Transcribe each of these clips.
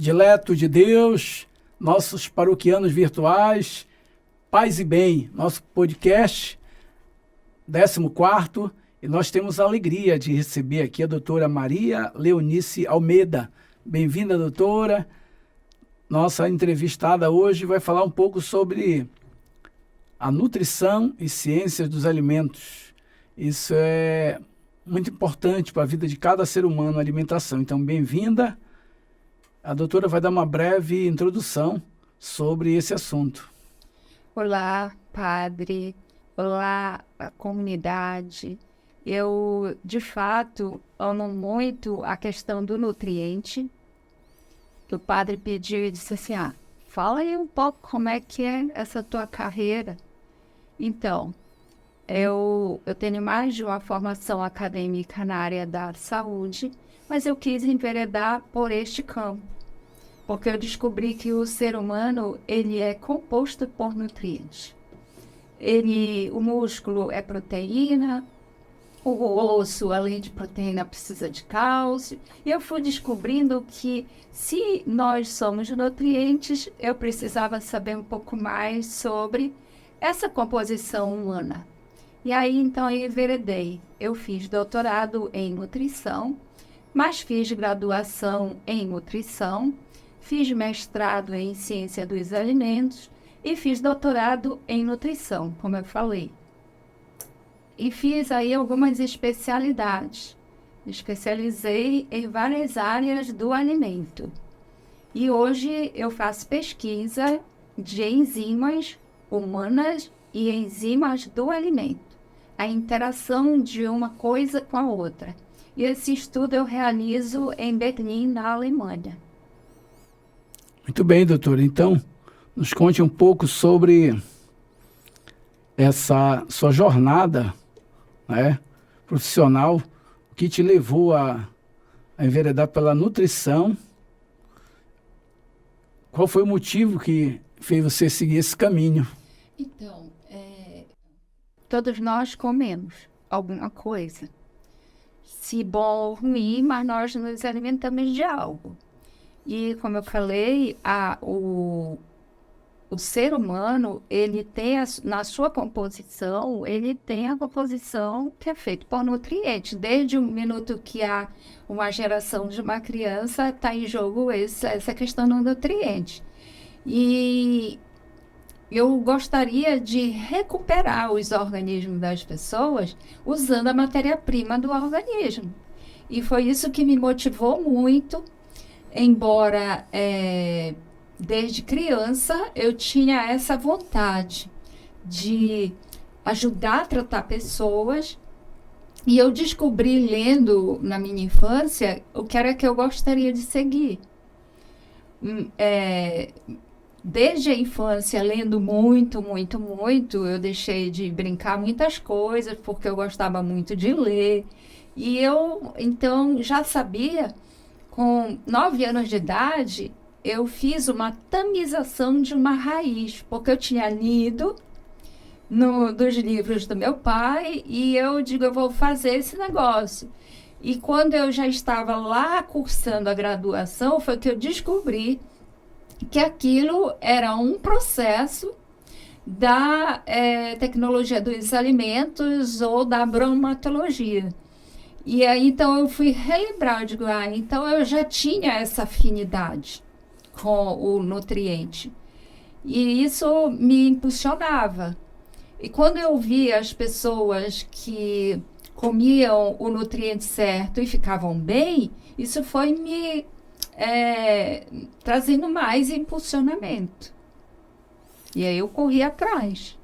predileto de Deus, nossos paroquianos virtuais, Paz e Bem, nosso podcast 14º, e nós temos a alegria de receber aqui a doutora Maria Leonice Almeida. Bem-vinda, doutora. Nossa entrevistada hoje vai falar um pouco sobre a nutrição e ciências dos alimentos. Isso é muito importante para a vida de cada ser humano, a alimentação. Então, bem-vinda. A doutora vai dar uma breve introdução sobre esse assunto. Olá, padre. Olá, a comunidade. Eu, de fato, amo muito a questão do nutriente. O padre pediu e disse assim, fala aí um pouco como é que é essa tua carreira. Então, eu tenho mais de uma formação acadêmica na área da saúde, mas eu quis enveredar por este campo, porque eu descobri que o ser humano, ele é composto por nutrientes. O músculo é proteína, o osso, além de proteína, precisa de cálcio. E eu fui descobrindo que, se nós somos nutrientes, eu precisava saber um pouco mais sobre essa composição humana. E aí, então, eu enveredei. Eu fiz doutorado em nutrição, mas fiz graduação em nutrição, fiz mestrado em ciência dos alimentos e fiz doutorado em nutrição, como eu falei. E fiz aí algumas especialidades. Especializei em várias áreas do alimento. E hoje eu faço pesquisa de enzimas humanas e enzimas do alimento. A interação de uma coisa com a outra. E esse estudo eu realizo em Berlim, na Alemanha. Muito bem, doutora. Então, nos conte um pouco sobre essa sua jornada, né, profissional, o que te levou a enveredar pela nutrição. Qual foi o motivo que fez você seguir esse caminho? Então, todos nós comemos alguma coisa, se bom ou ruim, mas nós nos alimentamos de algo. E, como eu falei, o ser humano, ele tem na sua composição, ele tem a composição que é feita por nutrientes. Desde o minuto que há uma geração de uma criança, está em jogo essa questão do nutriente. E eu gostaria de recuperar os organismos das pessoas usando a matéria-prima do organismo. E foi isso que me motivou muito, embora desde criança eu tinha essa vontade de ajudar a tratar pessoas. E eu descobri, lendo na minha infância, o que era que eu gostaria de seguir. Desde a infância, lendo muito, muito, muito, eu deixei de brincar muitas coisas, porque eu gostava muito de ler. E eu, então, já sabia, com 9 anos de idade, eu fiz uma tamização de uma raiz, porque eu tinha lido dos livros do meu pai, e eu digo, eu vou fazer esse negócio. E quando eu já estava lá cursando a graduação, foi que eu descobri que aquilo era um processo da tecnologia dos alimentos ou da bromatologia. E aí, então, eu fui relembrar, eu digo, então eu já tinha essa afinidade com o nutriente. E isso me impulsionava. E quando eu via as pessoas que comiam o nutriente certo e ficavam bem, isso foi me trazendo mais impulsionamento. E aí eu corri atrás.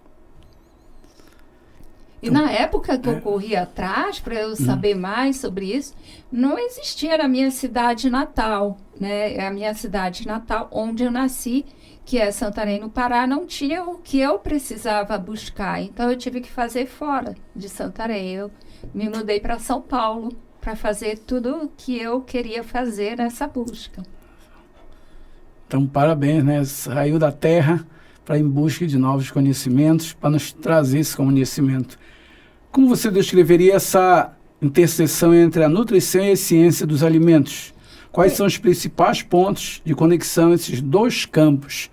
E na época que eu corri atrás, para eu saber mais sobre isso, não existia na minha cidade natal, né? A minha cidade natal, onde eu nasci, que é Santarém, no Pará, não tinha o que eu precisava buscar. Então, eu tive que fazer fora de Santarém. Eu me mudei para São Paulo para fazer tudo o que eu queria fazer nessa busca. Então, parabéns, né? Saiu da terra para ir em busca de novos conhecimentos, para nos trazer esse conhecimento. Como você descreveria essa interseção entre a nutrição e a ciência dos alimentos? Quais são os principais pontos de conexão esses dois campos?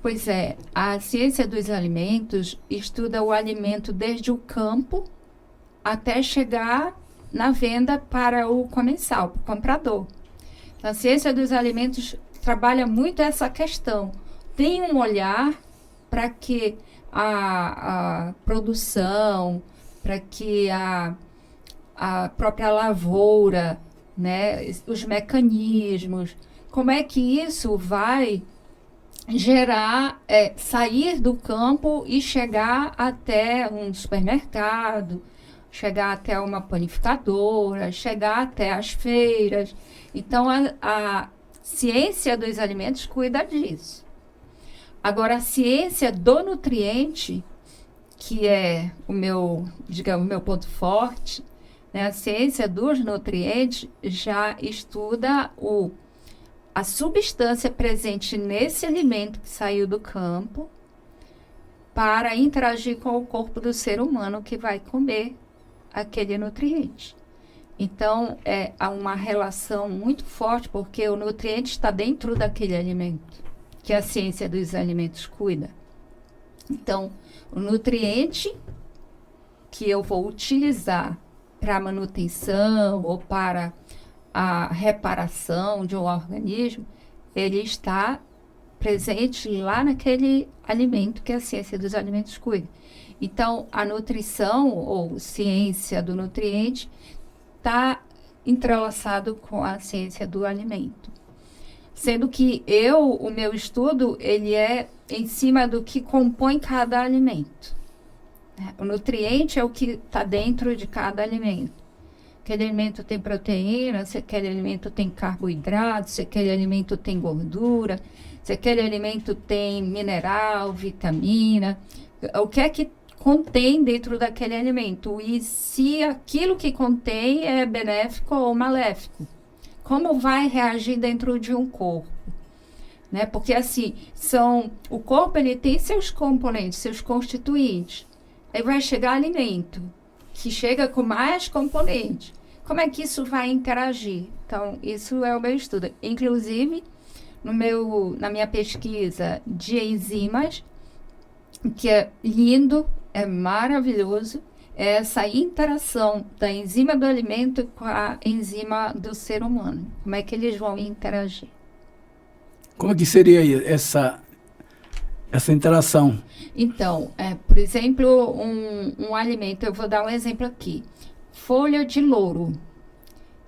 Pois é, a ciência dos alimentos estuda o alimento desde o campo até chegar na venda para o comensal, para o comprador. Então, a ciência dos alimentos trabalha muito essa questão. Tem um olhar para que a produção, para que a própria lavoura, né, os mecanismos, como é que isso vai gerar, sair do campo e chegar até um supermercado, chegar até uma panificadora, chegar até as feiras. Então, a ciência dos alimentos cuida disso. Agora, a ciência do nutriente, que é o meu ponto forte, né? A ciência dos nutrientes já estuda a substância presente nesse alimento que saiu do campo para interagir com o corpo do ser humano que vai comer aquele nutriente. Então, há uma relação muito forte, porque o nutriente está dentro daquele alimento, que a ciência dos alimentos cuida. Então, o nutriente que eu vou utilizar para manutenção ou para a reparação de um organismo, ele está presente lá naquele alimento que a ciência dos alimentos cuida. Então, a nutrição ou ciência do nutriente está entrelaçado com a ciência do alimento. Sendo que o meu estudo, ele é em cima do que compõe cada alimento. O nutriente é o que está dentro de cada alimento. Aquele alimento tem proteína, se aquele alimento tem carboidrato, se aquele alimento tem gordura, se aquele alimento tem mineral, vitamina, o que é que contém dentro daquele alimento e se aquilo que contém é benéfico ou maléfico. Como vai reagir dentro de um corpo? Né? Porque assim, o corpo ele tem seus componentes, seus constituintes. Aí vai chegar alimento, que chega com mais componentes. Como é que isso vai interagir? Então, isso é o meu estudo. Inclusive, na minha pesquisa de enzimas, que é lindo, é maravilhoso, é essa interação da enzima do alimento com a enzima do ser humano. Como é que eles vão interagir? Como é que seria essa interação? Então, por exemplo, um alimento, eu vou dar um exemplo aqui. Folha de louro,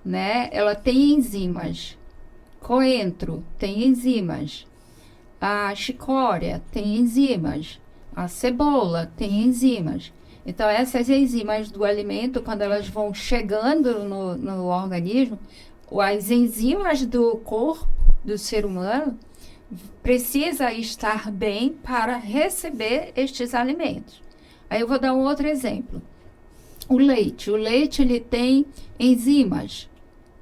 né? Ela tem enzimas. Coentro tem enzimas. A chicória tem enzimas. A cebola tem enzimas. Então, essas enzimas do alimento, quando elas vão chegando no organismo, as enzimas do corpo do ser humano precisa estar bem para receber estes alimentos. Aí eu vou dar um outro exemplo. O leite ele tem enzimas,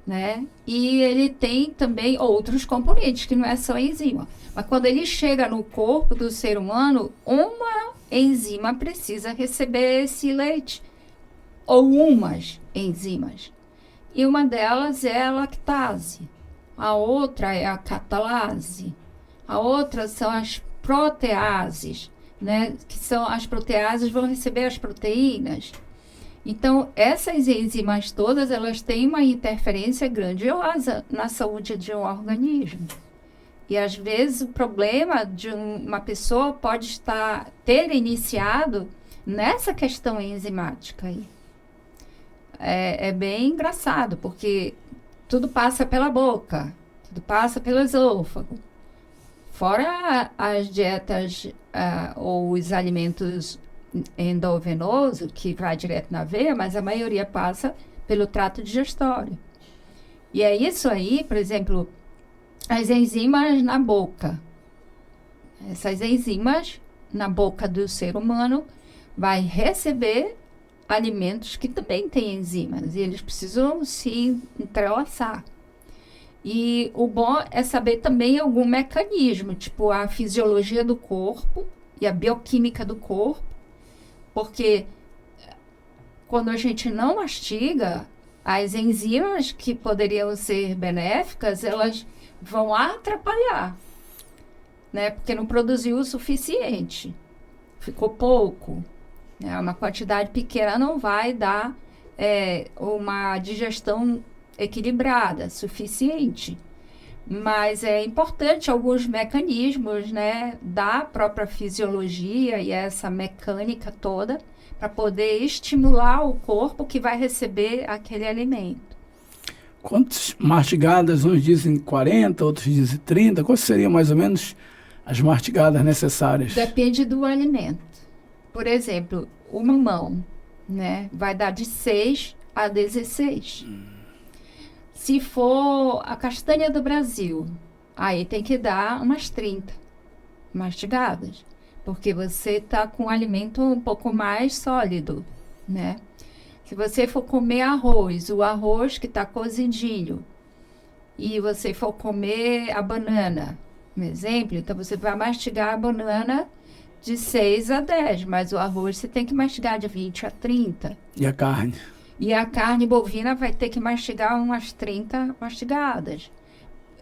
né? E ele tem também outros componentes, que não é só enzima. Mas quando ele chega no corpo do ser humano, uma enzima precisa receber esse leite, ou umas enzimas. E uma delas é a lactase, a outra é a catalase, a outra são as proteases, né? Que são as proteases vão receber as proteínas. Então, essas enzimas todas, elas têm uma interferência grandiosa na saúde de um organismo. E, às vezes, o problema de uma pessoa pode ter iniciado nessa questão enzimática aí. É bem engraçado, porque tudo passa pela boca, tudo passa pelo esôfago. Fora as dietas ou os alimentos endovenoso, que vai direto na veia, mas a maioria passa pelo trato digestório. E é isso aí, por exemplo, as enzimas na boca. Essas enzimas na boca do ser humano vai receber alimentos que também têm enzimas, e eles precisam se entrelaçar. E o bom é saber também algum mecanismo, tipo a fisiologia do corpo e a bioquímica do corpo, porque quando a gente não mastiga, As enzimas que poderiam ser benéficas, elas vão atrapalhar, né? Porque não produziu o suficiente, ficou pouco, né? Uma quantidade pequena não vai dar uma digestão equilibrada, suficiente. Mas é importante alguns mecanismos, né, da própria fisiologia e essa mecânica toda para poder estimular o corpo que vai receber aquele alimento. Quantas mastigadas? Uns dizem 40, outros dizem 30. Quais seriam mais ou menos as mastigadas necessárias? Depende do alimento. Por exemplo, o mamão, né, vai dar de 6 a 16. Se for a castanha do Brasil, aí tem que dar umas 30 mastigadas, porque você está com um alimento um pouco mais sólido, né? Se você for comer arroz, o arroz que está cozidinho, e você for comer a banana, um exemplo, então você vai mastigar a banana de 6 a 10, mas o arroz você tem que mastigar de 20 a 30. E a carne? E a carne bovina vai ter que mastigar umas 30 mastigadas.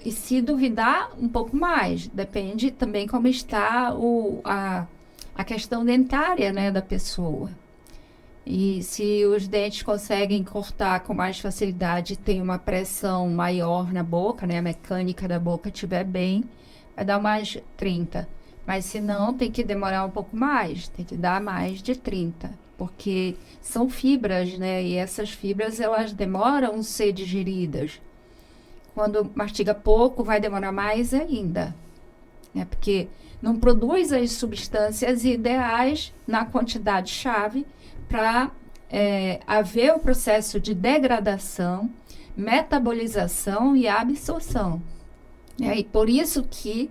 E se duvidar, um pouco mais. Depende também como está a questão dentária, né, da pessoa. E se os dentes conseguem cortar com mais facilidade, tem uma pressão maior na boca, né, a mecânica da boca estiver bem, vai dar mais 30. Mas se não, tem que demorar um pouco mais, tem que dar mais de 30. Porque são fibras, né? E essas fibras, elas demoram a ser digeridas. Quando mastiga pouco, vai demorar mais ainda, né? Porque não produz as substâncias ideais na quantidade-chave para haver o processo de degradação, metabolização e absorção. E por isso que,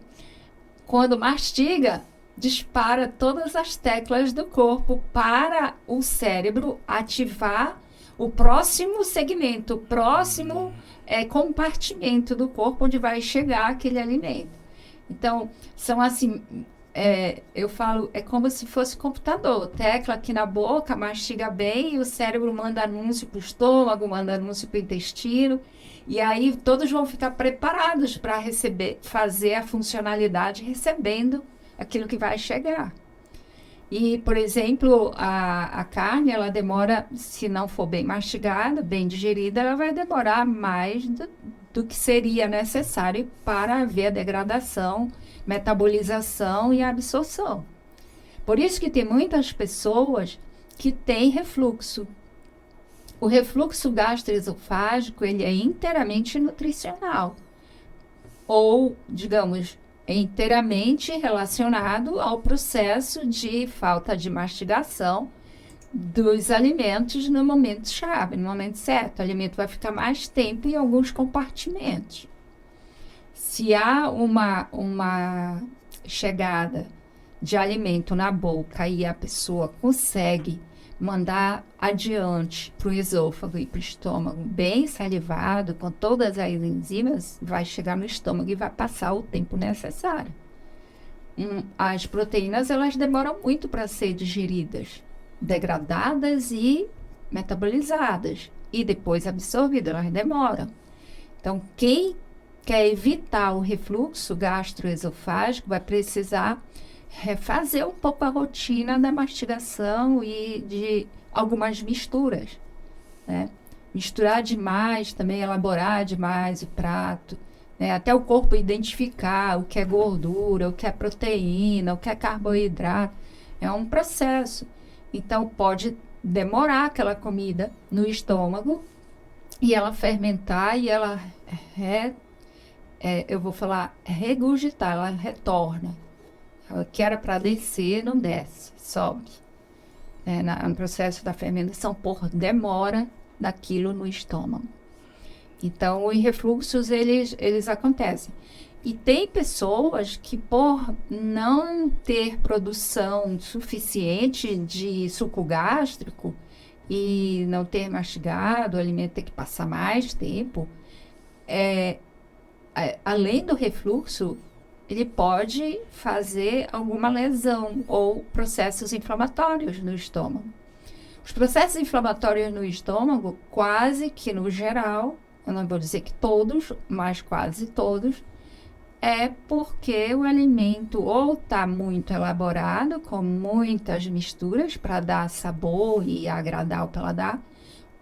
quando mastiga, dispara todas as teclas do corpo para o cérebro ativar o próximo segmento, o próximo compartimento do corpo onde vai chegar aquele alimento. Então, são assim, eu falo, é como se fosse computador, tecla aqui na boca, mastiga bem, e o cérebro manda anúncio para o estômago, manda anúncio para o intestino, e aí todos vão ficar preparados para fazer a funcionalidade recebendo aquilo que vai chegar. E, por exemplo, a carne, ela demora, se não for bem mastigada, bem digerida, ela vai demorar mais do que seria necessário para haver a degradação, metabolização e absorção. Por isso que tem muitas pessoas que têm refluxo. O refluxo gastroesofágico, ele é inteiramente nutricional. Ou, digamos, é inteiramente relacionado ao processo de falta de mastigação dos alimentos no momento-chave, no momento certo. O alimento vai ficar mais tempo em alguns compartimentos. Se há uma chegada de alimento na boca e a pessoa consegue mandar adiante para o esôfago e para o estômago bem salivado, com todas as enzimas, vai chegar no estômago e vai passar o tempo necessário. As proteínas, elas demoram muito para ser digeridas, degradadas e metabolizadas, e depois absorvidas, elas demoram. Então, quem quer evitar o refluxo gastroesofágico vai precisar refazer um pouco a rotina da mastigação e de algumas misturas, né? Misturar demais, também elaborar demais o prato, né? Até o corpo identificar o que é gordura, o que é proteína, o que é carboidrato. É um processo. Então, pode demorar aquela comida no estômago e ela fermentar e ela, eu vou falar, regurgitar, ela retorna. O que era para descer, não desce, sobe. No processo da fermentação, por demora daquilo no estômago. Então, os refluxos, eles acontecem. E tem pessoas que, por não ter produção suficiente de suco gástrico e não ter mastigado, o alimento ter que passar mais tempo, além do refluxo, ele pode fazer alguma lesão ou processos inflamatórios no estômago. Os processos inflamatórios no estômago, quase que no geral, eu não vou dizer que todos, mas quase todos, é porque o alimento ou está muito elaborado, com muitas misturas para dar sabor e agradar o paladar,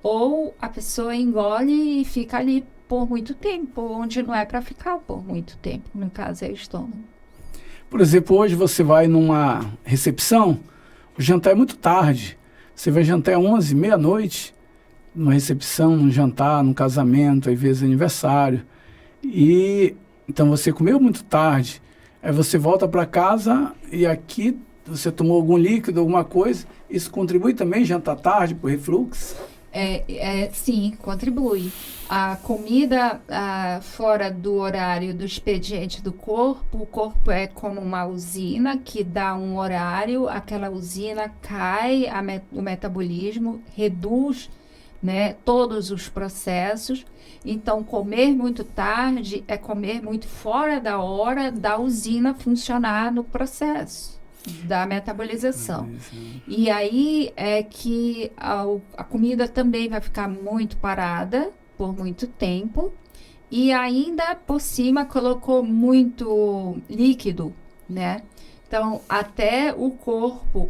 ou a pessoa engole e fica ali por muito tempo, onde não é para ficar por muito tempo, no caso é o estômago. Por exemplo, hoje você vai numa recepção, o jantar é muito tarde, você vai jantar às 11, meia-noite, numa recepção, num jantar, num casamento, às vezes aniversário, e então você comeu muito tarde, aí você volta para casa e aqui você tomou algum líquido, alguma coisa, isso contribui também jantar tarde para o refluxo? Sim, contribui. A comida fora do horário do expediente do corpo, o corpo é como uma usina que dá um horário, aquela usina cai, o metabolismo reduz, né, todos os processos. Então, comer muito tarde é comer muito fora da hora da usina funcionar no processo da metabolização. E aí é que a comida também vai ficar muito parada por muito tempo e ainda por cima colocou muito líquido, né? Então, até o corpo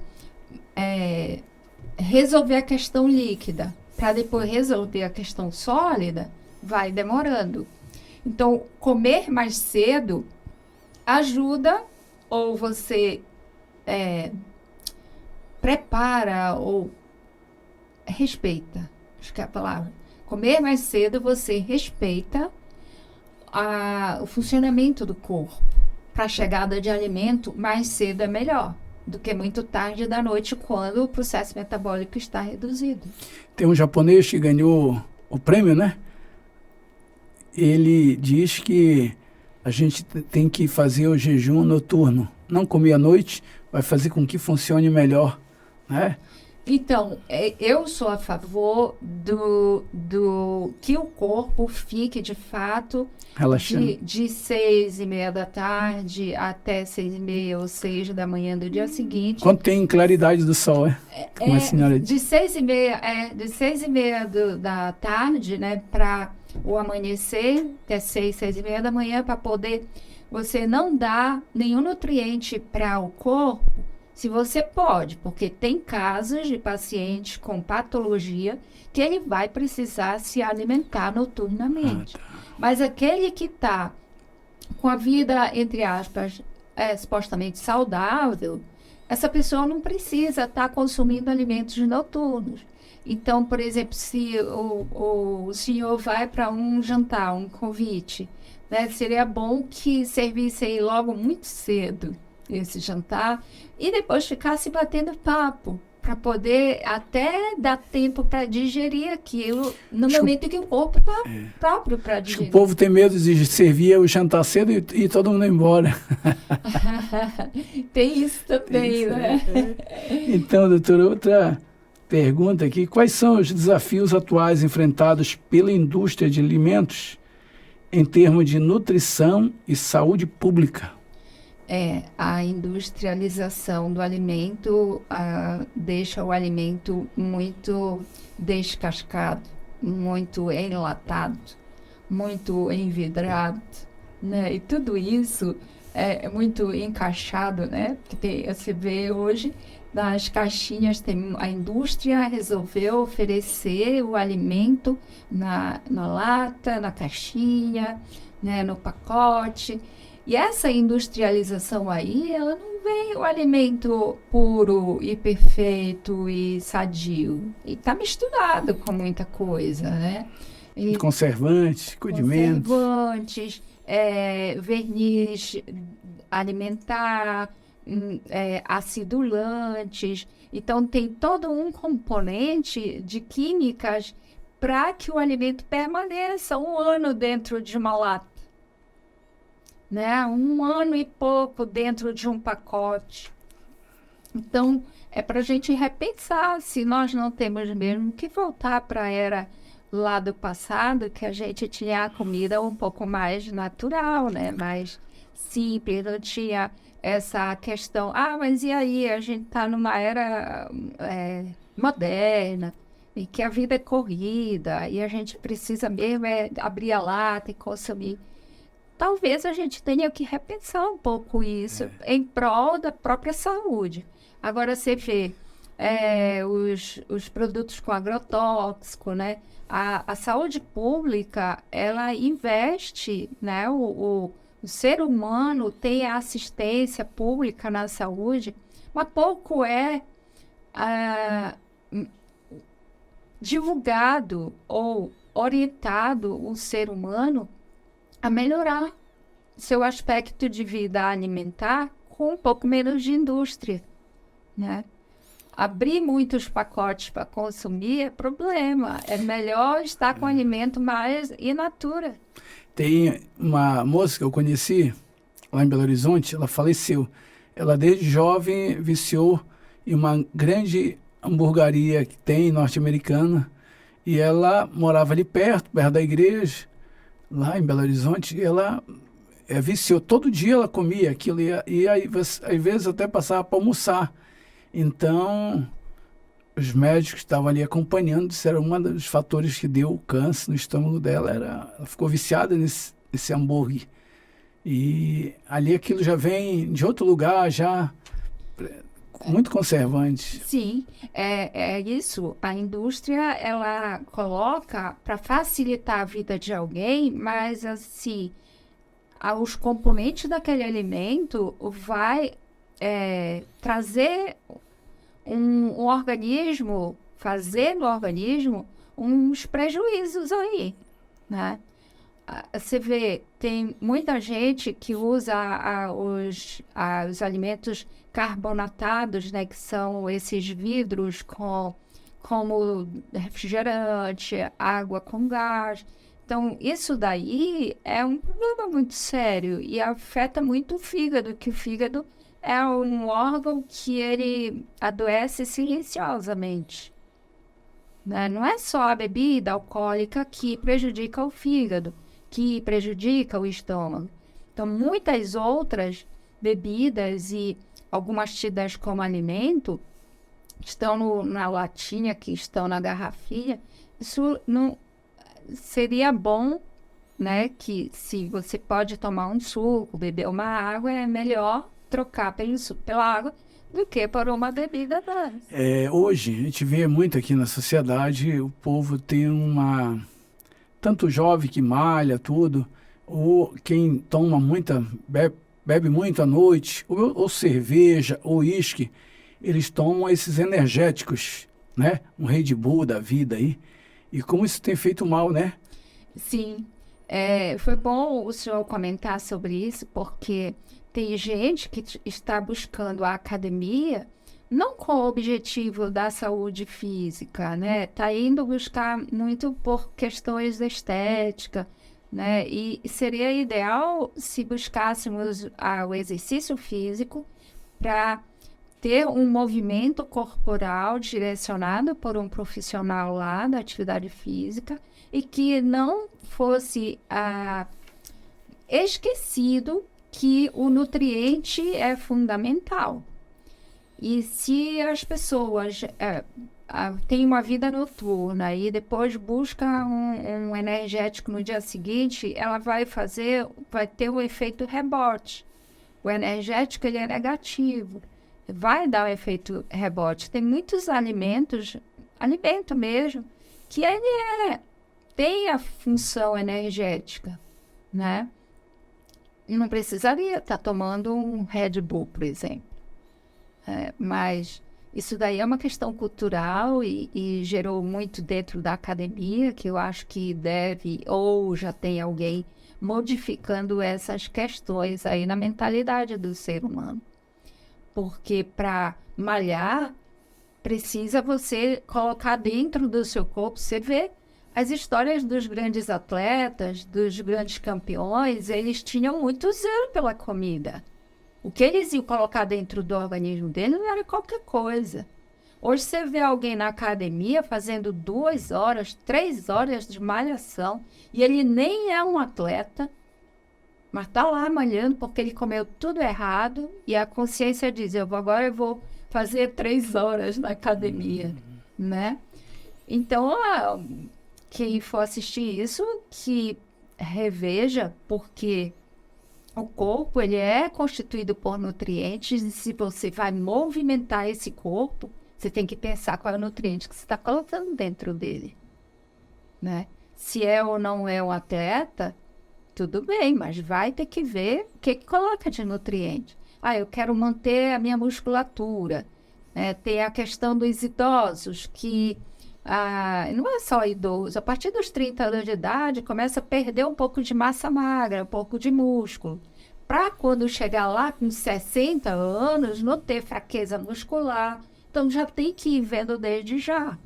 resolver a questão líquida para depois resolver a questão sólida, vai demorando. Então, comer mais cedo ajuda, ou você prepara ou respeita, acho que é a palavra. Comer mais cedo, você respeita o funcionamento do corpo. Para a chegada de alimento, mais cedo é melhor do que muito tarde da noite, quando o processo metabólico está reduzido. Tem um japonês que ganhou o prêmio, né? Ele diz que a gente tem que fazer o jejum noturno. Não comer à noite vai fazer com que funcione melhor, né? Então, eu sou a favor do que o corpo fique, de fato, relaxando de 6:30 da tarde até 6:30 ou 6 da manhã do dia seguinte. Quando tem claridade do sol, como a senhora disse. De 6:30 da tarde, né, para o amanhecer, até 6:30 da manhã, para poder você não dar nenhum nutriente para o corpo. Se você pode, porque tem casos de pacientes com patologia que ele vai precisar se alimentar noturnamente. Mas aquele que está com a vida, entre aspas, supostamente saudável, essa pessoa não precisa estar consumindo alimentos noturnos. Então, por exemplo, se o senhor vai para um jantar, um convite, né, seria bom que servisse aí logo muito cedo esse jantar e depois ficasse batendo papo para poder até dar tempo para digerir aquilo no momento em que o corpo está próprio para digerir. Acho que o povo tem medo de servir o jantar cedo e todo mundo ir embora. Tem isso também, né? Então, doutora, outra pergunta aqui. Quais são os desafios atuais enfrentados pela indústria de alimentos em termos de nutrição e saúde pública? A industrialização do alimento deixa o alimento muito descascado, muito enlatado, muito envidrado, né? E tudo isso é muito encaixado, né? Porque você vê hoje nas caixinhas, a indústria resolveu oferecer o alimento na lata, na caixinha, né? No pacote. E essa industrialização aí, ela não vem o alimento puro e perfeito e sadio. E está misturado com muita coisa, né? Conservantes, condimentos. Conservantes, verniz alimentar, acidulantes. Então, tem todo um componente de químicas para que o alimento permaneça 1 ano dentro de uma lata. Né? 1 ano e pouco dentro de um pacote. Então, é para a gente repensar se nós não temos mesmo que voltar para a era lá do passado, que a gente tinha a comida um pouco mais natural, né? Mais simples, não tinha essa questão, mas e aí, a gente está numa era moderna, e que a vida é corrida, e a gente precisa mesmo abrir a lata e consumir. Talvez a gente tenha que repensar um pouco isso em prol da própria saúde. Agora, você vê os produtos com agrotóxico, né? A saúde pública, ela investe, né? O ser humano tem a assistência pública na saúde, mas pouco ah, divulgado ou orientado o ser humano a melhorar seu aspecto de vida alimentar com um pouco menos de indústria, né? Abrir muitos pacotes para consumir é problema. É melhor estar com alimento mais in natura. Tem uma moça que eu conheci lá em Belo Horizonte, ela faleceu. Ela desde jovem viciou em uma grande hamburgueria que tem norte-americana, e ela morava ali perto da igreja, lá em Belo Horizonte, e ela viciou. Todo dia ela comia aquilo, e aí, às vezes até passava para almoçar. Então, os médicos que estavam ali acompanhando disseram que um dos fatores que deu o câncer no estômago dela ela ficou viciada nesse hambúrguer. E ali aquilo já vem de outro lugar, já muito conservante. Sim, é isso. A indústria, ela coloca para facilitar a vida de alguém, mas assim, os componentes daquele alimento vai trazer um organismo, fazer no organismo uns prejuízos aí, né? Você vê, tem muita gente que usa os alimentos carbonatados, né, que são esses vidros como refrigerante, água com gás. Então, isso daí é um problema muito sério e afeta muito o fígado, que o fígado é um órgão que ele adoece silenciosamente, né? Não é só a bebida alcoólica que prejudica o fígado, que prejudica o estômago. Então, muitas outras bebidas e algumas tidas como alimento estão na latinha, que estão na garrafinha. Isso não seria bom, né? Que se você pode tomar um suco, beber uma água, é melhor trocar pela água do que por uma bebida dessa. Hoje, a gente vê muito aqui na sociedade, o povo tem tanto jovem que malha, tudo, ou quem toma bebe muito à noite, ou cerveja, ou uísque, eles tomam esses energéticos, né? Um Red Bull da vida aí. E como isso tem feito mal, né? Sim. Foi bom o senhor comentar sobre isso, porque tem gente que está buscando a academia não com o objetivo da saúde física, né? Está indo buscar muito por questões de estética, né? E seria ideal se buscássemos o exercício físico para ter um movimento corporal direcionado por um profissional lá da atividade física e que não fosse esquecido que o nutriente é fundamental. E se as pessoas têm uma vida noturna e depois buscam um energético no dia seguinte, ela vai ter um efeito rebote. O energético ele é negativo, vai dar um efeito rebote. Tem muitos alimentos, alimento mesmo, que ele tem a função energética, né? E não precisaria estar tomando um Red Bull, por exemplo. Mas isso daí é uma questão cultural e gerou muito dentro da academia, que eu acho que deve, ou já tem alguém modificando essas questões aí na mentalidade do ser humano. Porque para malhar, precisa você colocar dentro do seu corpo, você vê as histórias dos grandes atletas, dos grandes campeões, eles tinham muito zelo pela comida. O que eles iam colocar dentro do organismo dele não era qualquer coisa. Hoje você vê alguém na academia fazendo 2 horas, 3 horas de malhação e ele nem é um atleta, mas está lá malhando porque ele comeu tudo errado e a consciência diz, agora eu vou fazer 3 horas na academia. né? Então, quem for assistir isso, que reveja, porque o corpo, ele é constituído por nutrientes, e se você vai movimentar esse corpo, você tem que pensar qual é o nutriente que você está colocando dentro dele, né? Se é ou não é um atleta, tudo bem, mas vai ter que ver o que coloca de nutriente. Eu quero manter a minha musculatura. Tem a questão dos idosos, que não é só idoso. A partir dos 30 anos de idade, começa a perder um pouco de massa magra, um pouco de músculo. Para quando chegar lá com 60 anos, não ter fraqueza muscular. Então, já tem que ir vendo desde já.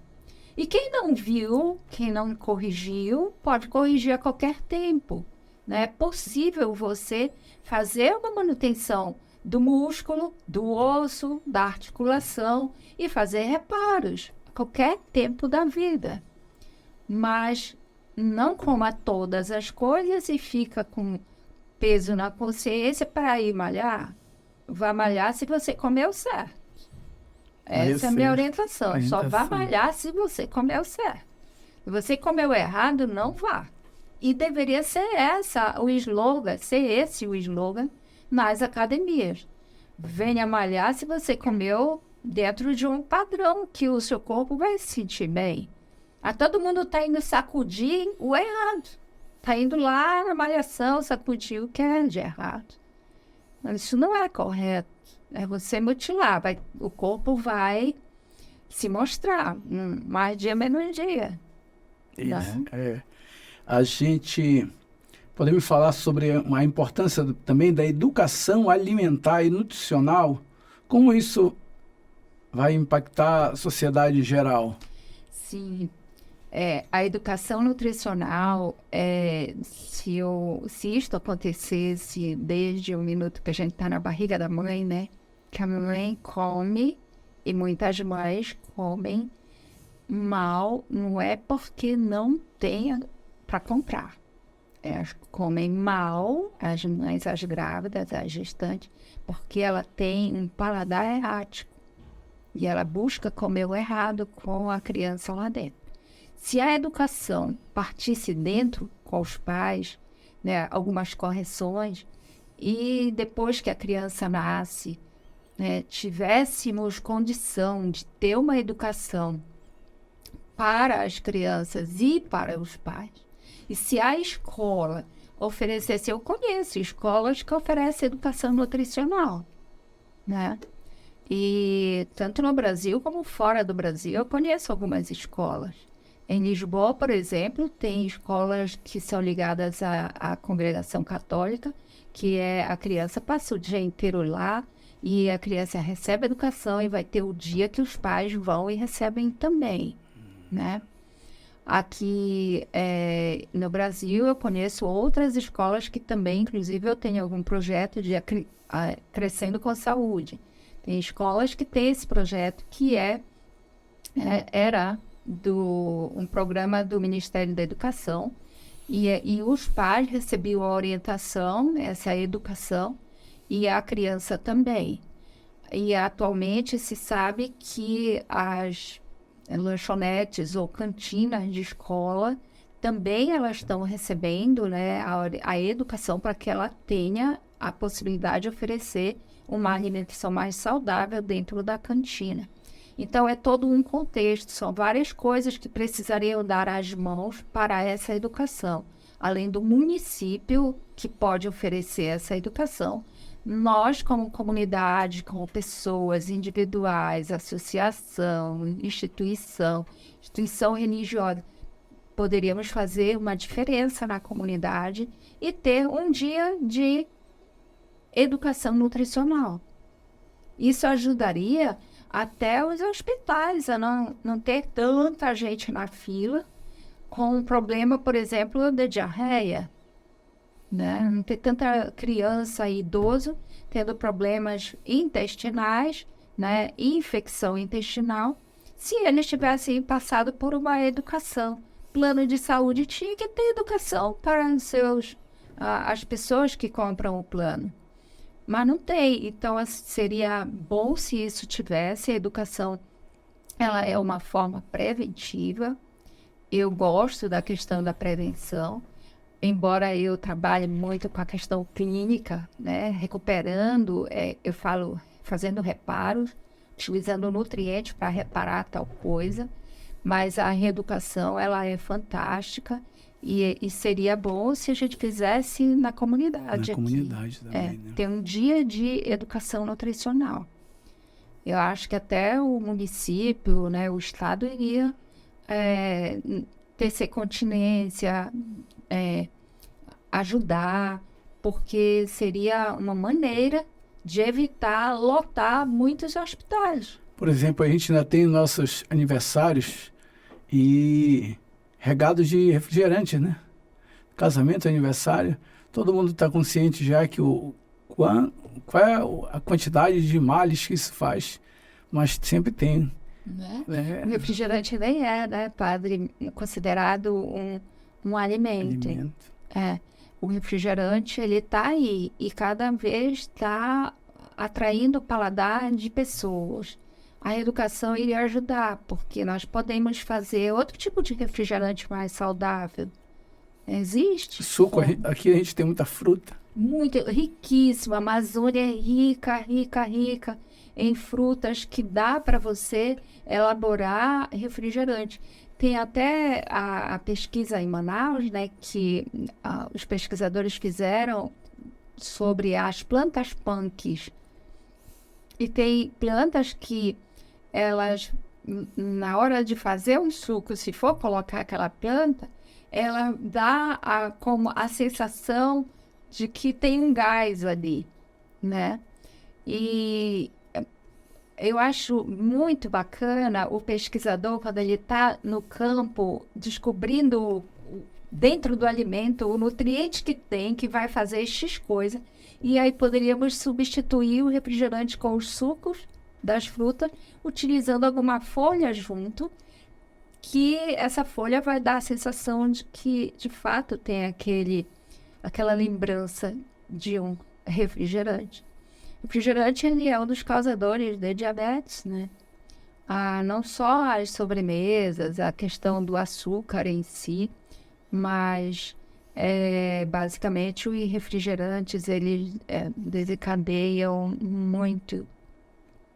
E quem não viu, quem não corrigiu, pode corrigir a qualquer tempo. É possível você fazer uma manutenção do músculo, do osso, da articulação e fazer reparos a qualquer tempo da vida. Mas não coma todas as coisas e fica com peso na consciência para ir malhar. Vá malhar se você comeu certo. Essa é a minha orientação. Só vá malhar se você comeu certo. Se você comeu errado, não vá. E deveria ser esse o slogan nas academias. Venha malhar se você comeu dentro de um padrão que o seu corpo vai se sentir bem. Todo mundo está indo sacudir o errado. Está indo lá na malhação sacudir o que é de errado. Mas isso não é correto. É você mutilar. O corpo vai se mostrar. Mais dia, menos dia. Isso, A gente podemos falar sobre a importância também da educação alimentar e nutricional. Como isso vai impactar a sociedade em geral? Sim. A educação nutricional, se isto acontecesse desde o minuto que a gente está na barriga da mãe, né? Que a mãe come, e muitas mães comem mal, não é porque não tenha para comprar. Elas comem mal, as mães, as grávidas, as gestantes, porque ela tem um paladar errático. E ela busca comer o errado com a criança lá dentro. Se a educação partisse dentro com os pais, né, algumas correções, e depois que a criança nasce, né, tivéssemos condição de ter uma educação para as crianças e para os pais, e se a escola oferecesse, eu conheço escolas que oferecem educação nutricional, né? E tanto no Brasil como fora do Brasil, eu conheço algumas escolas. Em Lisboa, por exemplo, tem escolas que são ligadas à congregação católica, que a criança passa o dia inteiro lá e a criança recebe educação e vai ter o dia que os pais vão e recebem também, né? Aqui no Brasil, eu conheço outras escolas que também, inclusive, eu tenho algum projeto de Crescendo com Saúde. Tem escolas que têm esse projeto que era um programa do Ministério da Educação e os pais recebiam a orientação, essa educação, e a criança também. E atualmente se sabe que as lanchonetes ou cantinas de escola também elas estão recebendo, né, a educação para que ela tenha a possibilidade de oferecer uma alimentação mais saudável dentro da cantina. Então, é todo um contexto, são várias coisas que precisariam dar as mãos para essa educação. Além do município que pode oferecer essa educação, nós, como comunidade, como pessoas individuais, associação, instituição religiosa, poderíamos fazer uma diferença na comunidade e ter um dia de educação nutricional. Isso ajudaria até os hospitais a não ter tanta gente na fila com um problema, por exemplo, de diarreia, né? Não ter tanta criança e idoso tendo problemas intestinais, né? Infecção intestinal, se eles tivessem passado por uma educação. Plano de saúde tinha que ter educação para as pessoas que compram o plano. Mas não tem, então seria bom se isso tivesse, a educação ela é uma forma preventiva. Eu gosto da questão da prevenção, embora eu trabalhe muito com a questão clínica, né? Recuperando, eu falo, fazendo reparos, utilizando nutrientes para reparar tal coisa, mas a reeducação, ela é fantástica e seria bom se a gente fizesse na comunidade. Na comunidade também, né? Tem um dia de educação nutricional. Eu acho que até o município, né, o estado iria tecer continência, ajudar, porque seria uma maneira de evitar lotar muitos hospitais. Por exemplo, a gente ainda tem nossos aniversários e regados de refrigerante, né? Casamento, aniversário, todo mundo está consciente já que qual é a quantidade de males que isso faz, mas sempre tem. Né? O refrigerante nem é, né, padre, considerado um alimento. O refrigerante, ele está aí e cada vez está atraindo o paladar de pessoas. A educação iria ajudar, porque nós podemos fazer outro tipo de refrigerante mais saudável. Existe. Suco, aqui a gente tem muita fruta. Muito, riquíssimo. A Amazônia é rica, rica, rica em frutas que dá para você elaborar refrigerante. Tem até a pesquisa em Manaus, né, que os pesquisadores fizeram sobre as plantas punks. E tem plantas que elas, na hora de fazer um suco, se for colocar aquela planta, ela dá como a sensação de que tem um gás ali, né? E eu acho muito bacana o pesquisador, quando ele está no campo, descobrindo dentro do alimento o nutriente que tem, que vai fazer X coisa. E aí poderíamos substituir o refrigerante com os sucos das frutas, utilizando alguma folha junto, que essa folha vai dar a sensação de que, de fato, tem aquela lembrança de um refrigerante. O refrigerante, ele é um dos causadores de diabetes, né? Não só as sobremesas, a questão do açúcar em si, mas basicamente os refrigerantes, eles desencadeiam muito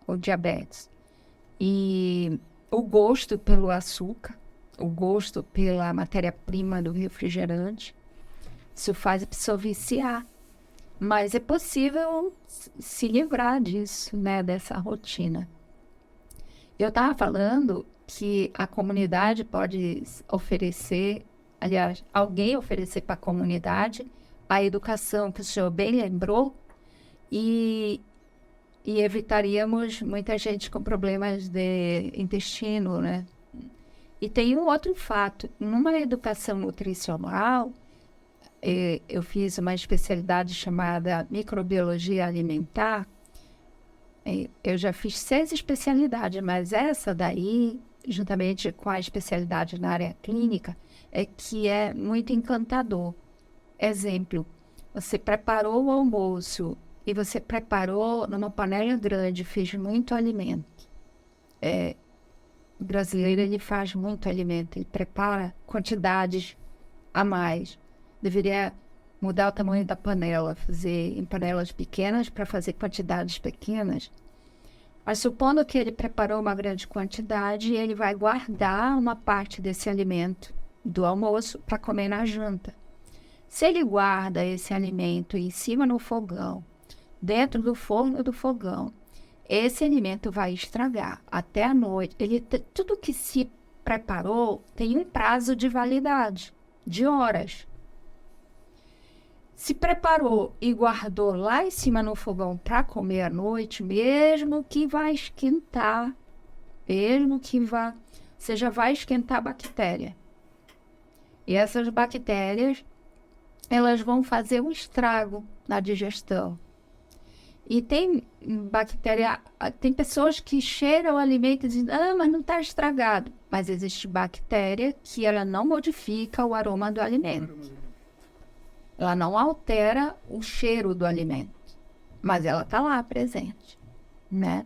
o diabetes. E o gosto pelo açúcar, o gosto pela matéria-prima do refrigerante, isso faz a pessoa viciar. Mas é possível se livrar disso, né, dessa rotina. Eu estava falando que a comunidade pode oferecer, aliás, alguém oferecer para a comunidade a educação que o senhor bem lembrou e evitaríamos muita gente com problemas de intestino, né? E tem um outro fato. Numa educação nutricional, eu fiz uma especialidade chamada microbiologia alimentar. Eu já fiz 6 especialidades, mas essa daí, juntamente com a especialidade na área clínica, é que é muito encantador. Exemplo, você preparou o almoço e você preparou numa panela grande, fez muito alimento. O brasileiro, ele faz muito alimento, ele prepara quantidades a mais. Deveria mudar o tamanho da panela, fazer em panelas pequenas para fazer quantidades pequenas. Mas supondo que ele preparou uma grande quantidade, ele vai guardar uma parte desse alimento do almoço para comer na janta. Se ele guarda esse alimento em cima no fogão, dentro do forno do fogão, esse alimento vai estragar até a noite. Tudo que se preparou tem um prazo de validade, de horas. Se preparou e guardou lá em cima no fogão para comer à noite, mesmo que vá esquentar, você já vai esquentar a bactéria. E essas bactérias, elas vão fazer um estrago na digestão. E tem bactéria, tem pessoas que cheiram o alimento e dizem, mas não está estragado. Mas existe bactéria que ela não modifica o aroma do alimento. Ela não altera o cheiro do alimento, mas ela está lá presente, né?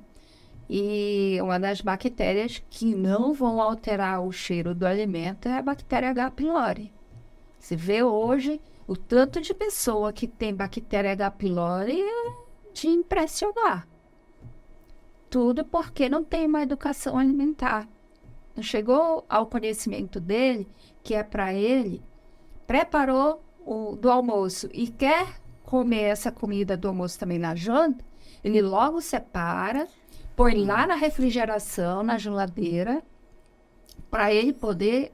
E uma das bactérias que não vão alterar o cheiro do alimento é a bactéria H. pylori. Você vê hoje o tanto de pessoa que tem bactéria H. pylori é de impressionar. Tudo porque não tem uma educação alimentar. Não chegou ao conhecimento dele, que é para ele, preparou do almoço e quer comer essa comida do almoço também na janta, ele logo separa, põe lá na refrigeração, na geladeira, para ele poder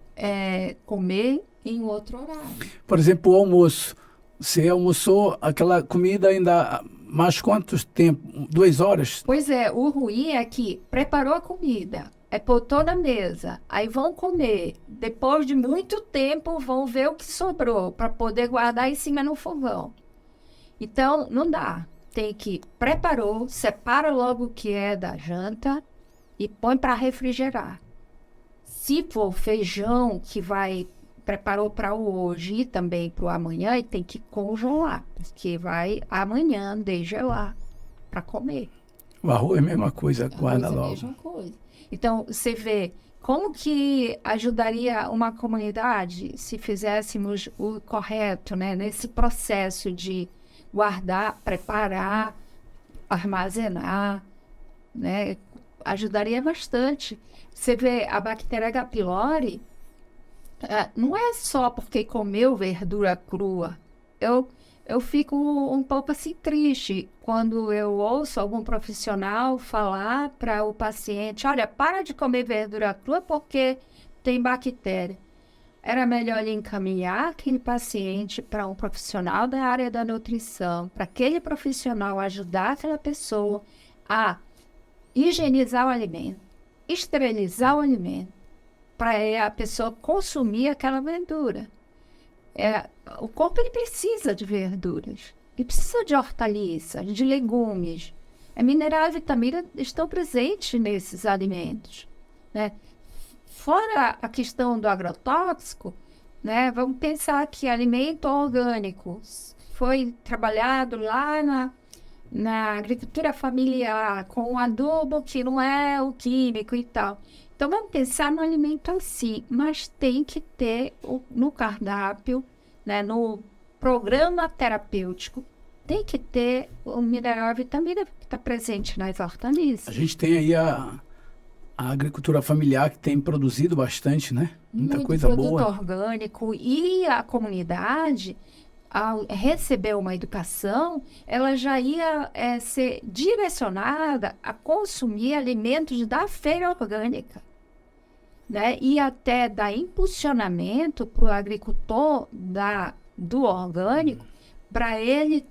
comer em outro horário. Por exemplo, o almoço. Você almoçou aquela comida ainda mais quantos tempo? 2 horas? Pois é, o ruim é que preparou a comida, botou na mesa, aí vão comer. Depois de muito tempo, vão ver o que sobrou para poder guardar em cima no fogão. Então, não dá. Tem que preparou, separa logo o que é da janta e põe para refrigerar. Se for feijão que preparou para o hoje e também para o amanhã, e tem que congelar, porque vai amanhã degelar para comer. O arroz é a mesma coisa, guarda logo. logo. A mesma coisa. Então, você vê como que ajudaria uma comunidade se fizéssemos o correto, né? Nesse processo de guardar, preparar, armazenar, né? Ajudaria bastante. Você vê a bactéria H. pylori, não é só porque comeu verdura crua. Eu fico um pouco assim triste quando eu ouço algum profissional falar para o paciente, olha, para de comer verdura crua porque tem bactéria. Era melhor ele encaminhar aquele paciente para um profissional da área da nutrição, para aquele profissional ajudar aquela pessoa a higienizar o alimento, esterilizar o alimento, para a pessoa consumir aquela verdura. O corpo ele precisa de verduras, ele precisa de hortaliças, de legumes. Mineral e vitamina estão presentes nesses alimentos, né? Fora a questão do agrotóxico, né? Vamos pensar que alimento orgânico foi trabalhado lá na agricultura familiar, com um adubo que não é o químico e tal. Então, vamos pensar no alimento assim, mas tem que ter no cardápio, né, no programa terapêutico, tem que ter o mineral e vitamina que está presente nas hortaliças. A gente tem aí a agricultura familiar que tem produzido bastante, né? Muita coisa boa. Produto orgânico, e a comunidade, ao receber uma educação, ela já ia ser direcionada a consumir alimentos da feira orgânica, né? E até dar impulsionamento para o agricultor do orgânico, para ele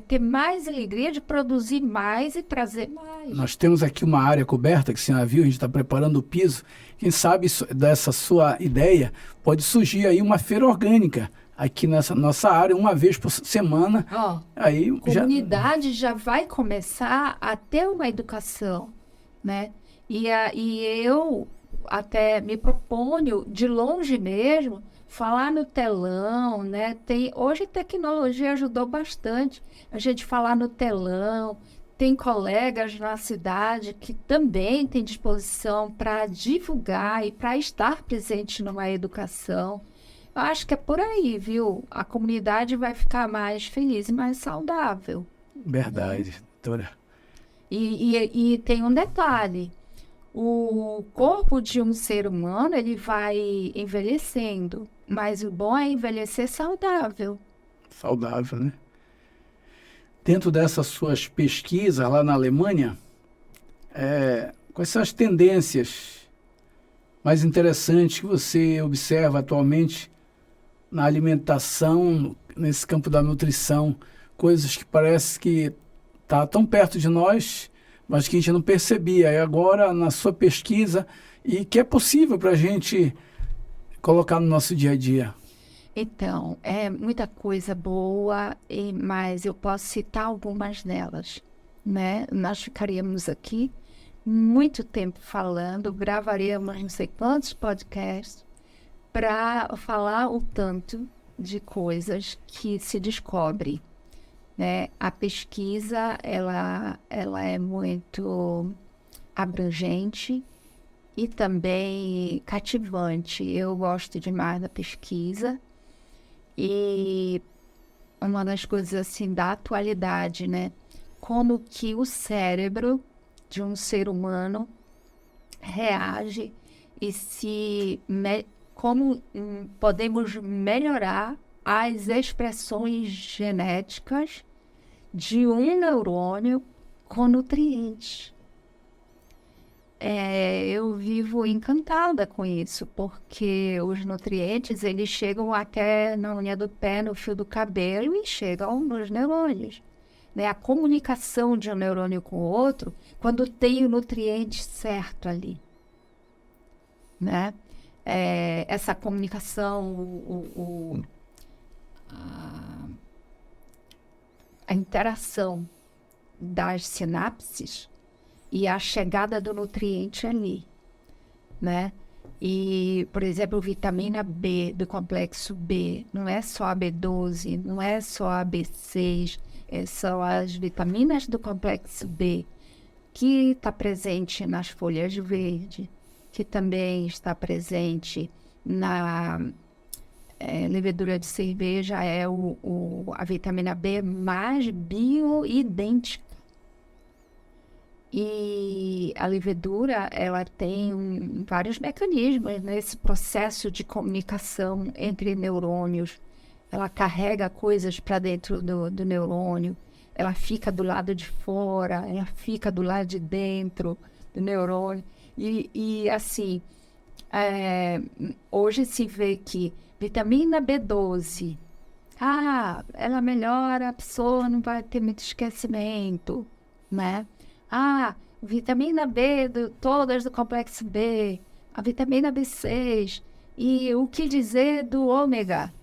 ter mais alegria de produzir mais e trazer mais. Nós temos aqui uma área coberta que a senhora viu, a gente está preparando o piso. Quem sabe dessa sua ideia pode surgir aí uma feira orgânica aqui nessa nossa área, uma vez por semana. Aí a comunidade já vai começar a ter uma educação, né? E eu até me proponho, de longe mesmo, falar no telão, né? Hoje a tecnologia ajudou bastante a gente falar no telão. Tem colegas na cidade que também têm disposição para divulgar e para estar presente numa educação. Eu acho que é por aí, viu? A comunidade vai ficar mais feliz e mais saudável. Verdade, doutora. E tem um detalhe. O corpo de um ser humano, ele vai envelhecendo, mas o bom é envelhecer saudável. Saudável, né? Dentro dessas suas pesquisas lá na Alemanha, quais são as tendências mais interessantes que você observa atualmente na alimentação, nesse campo da nutrição? Coisas que parece que tá tão perto de nós, mas que a gente não percebia. E agora, na sua pesquisa, e que é possível para a gente colocar no nosso dia a dia. Então, é muita coisa boa, mas eu posso citar algumas delas, né? Nós ficaríamos aqui muito tempo falando, gravaríamos não sei quantos podcasts para falar o tanto de coisas que se descobre, né? A pesquisa, ela é muito abrangente e também cativante. Eu gosto demais da pesquisa e uma das coisas assim da atualidade, né? Como que o cérebro de um ser humano reage e como podemos melhorar as expressões genéticas de um neurônio com nutrientes. Eu vivo encantada com isso, porque os nutrientes, eles chegam até na unha do pé, no fio do cabelo e chegam nos neurônios. Né? A comunicação de um neurônio com o outro, quando tem o nutriente certo ali. Né? Essa comunicação, a interação das sinapses e a chegada do nutriente ali, né? E, por exemplo, vitamina B, do complexo B, não é só a B12, não é só a B6, são as vitaminas do complexo B, que está presente nas folhas verdes, que também está presente na levedura de cerveja, a vitamina B mais bioidêntica. E a levedura, ela tem vários mecanismos nesse processo de comunicação entre neurônios. Ela carrega coisas para dentro do neurônio, ela fica do lado de fora, ela fica do lado de dentro do neurônio. E assim, hoje se vê que vitamina B12, ela melhora, a pessoa não vai ter muito esquecimento, né? Vitamina B, todas do complexo B, a vitamina B6, e o que dizer do ômega,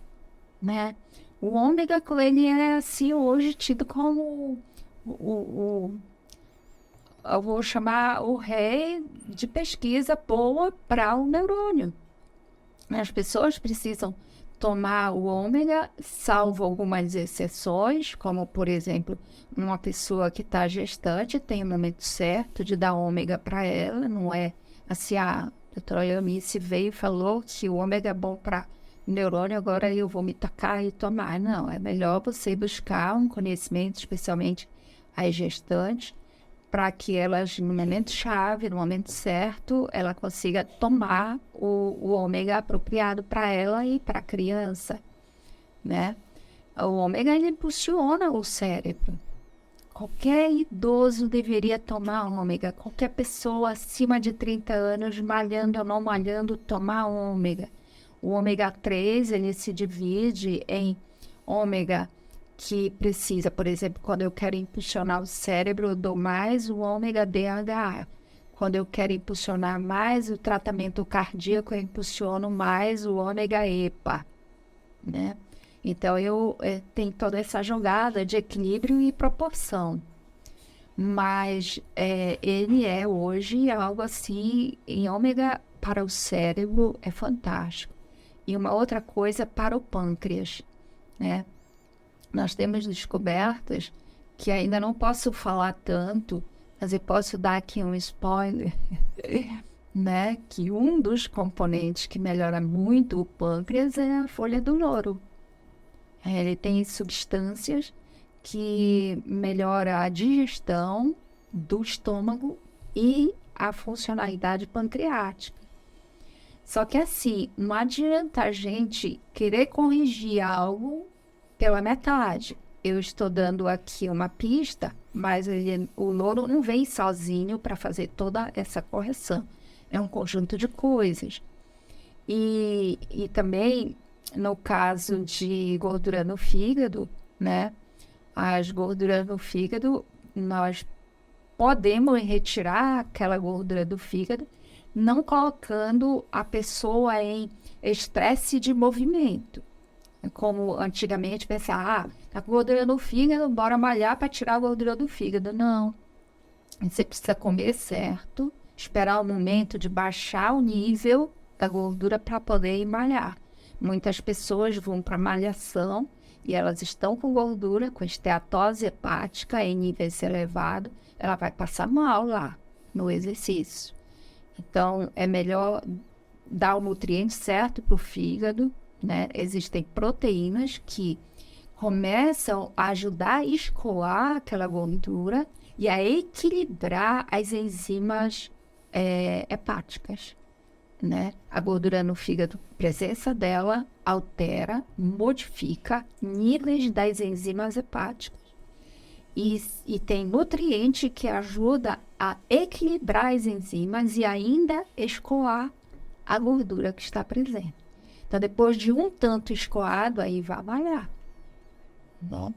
né? O ômega, ele é assim hoje tido como eu vou chamar o rei de pesquisa boa para o neurônio. As pessoas precisam tomar o ômega, salvo algumas exceções, como, por exemplo, uma pessoa que está gestante tem o momento certo de dar ômega para ela, não é assim, a doutora Eunice veio e falou que o ômega é bom para neurônio, agora eu vou me tacar e tomar. Não, é melhor você buscar um conhecimento, especialmente as gestantes, para que elas, no momento-chave, no momento certo, ela consiga tomar o ômega apropriado para ela e para a criança, né? O ômega, ele impulsiona o cérebro. Qualquer idoso deveria tomar ômega. Qualquer pessoa acima de 30 anos, malhando ou não malhando, tomar ômega. O ômega 3, ele se divide em ômega que precisa, por exemplo, quando eu quero impulsionar o cérebro, eu dou mais o ômega DHA. Quando eu quero impulsionar mais o tratamento cardíaco, eu impulsiono mais o ômega EPA, né? Então, eu tenho toda essa jogada de equilíbrio e proporção. Mas ele é hoje algo assim, em ômega para o cérebro é fantástico. E uma outra coisa para o pâncreas, né? Nós temos descobertas que ainda não posso falar tanto, mas eu posso dar aqui um spoiler, né? Que um dos componentes que melhora muito o pâncreas é a folha do louro. Ele tem substâncias que melhoram a digestão do estômago e a funcionalidade pancreática. Só que assim, não adianta a gente querer corrigir algo pela metade. Eu estou dando aqui uma pista, mas o louro não vem sozinho para fazer toda essa correção. É um conjunto de coisas. E também, no caso de gordura no fígado, né? As gorduras no fígado, nós podemos retirar aquela gordura do fígado, não colocando a pessoa em estresse de movimento. Como antigamente pensar, tá com gordura no fígado, bora malhar para tirar a gordura do fígado. Não. Você precisa comer certo, esperar o momento de baixar o nível da gordura para poder ir malhar. Muitas pessoas vão para malhação e elas estão com gordura, com esteatose hepática em níveis elevados, ela vai passar mal lá no exercício. Então, é melhor dar o nutriente certo para o fígado, né? Existem proteínas que começam a ajudar a escoar aquela gordura e a equilibrar as enzimas hepáticas, né? A gordura no fígado, a presença dela altera, modifica níveis das enzimas hepáticas. E tem nutriente que ajuda a equilibrar as enzimas e ainda escoar a gordura que está presente. Então, depois de um tanto escoado, aí vai malhar. Bom.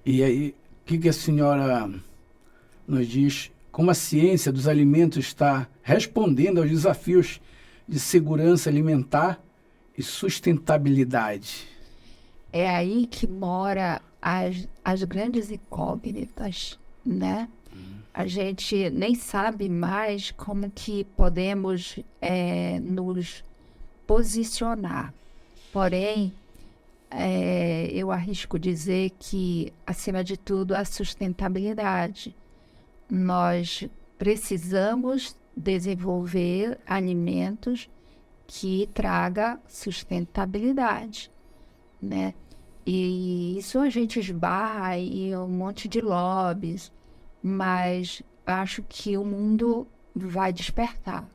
E aí, o que a senhora nos diz? Como a ciência dos alimentos está respondendo aos desafios de segurança alimentar e sustentabilidade? É aí que mora as grandes incógnitas, né? A gente nem sabe mais como que podemos nos posicionar. Porém, eu arrisco dizer que, acima de tudo, a sustentabilidade. Nós precisamos desenvolver alimentos que tragam sustentabilidade, né? E isso a gente esbarra em um monte de lobbies, mas acho que o mundo vai despertar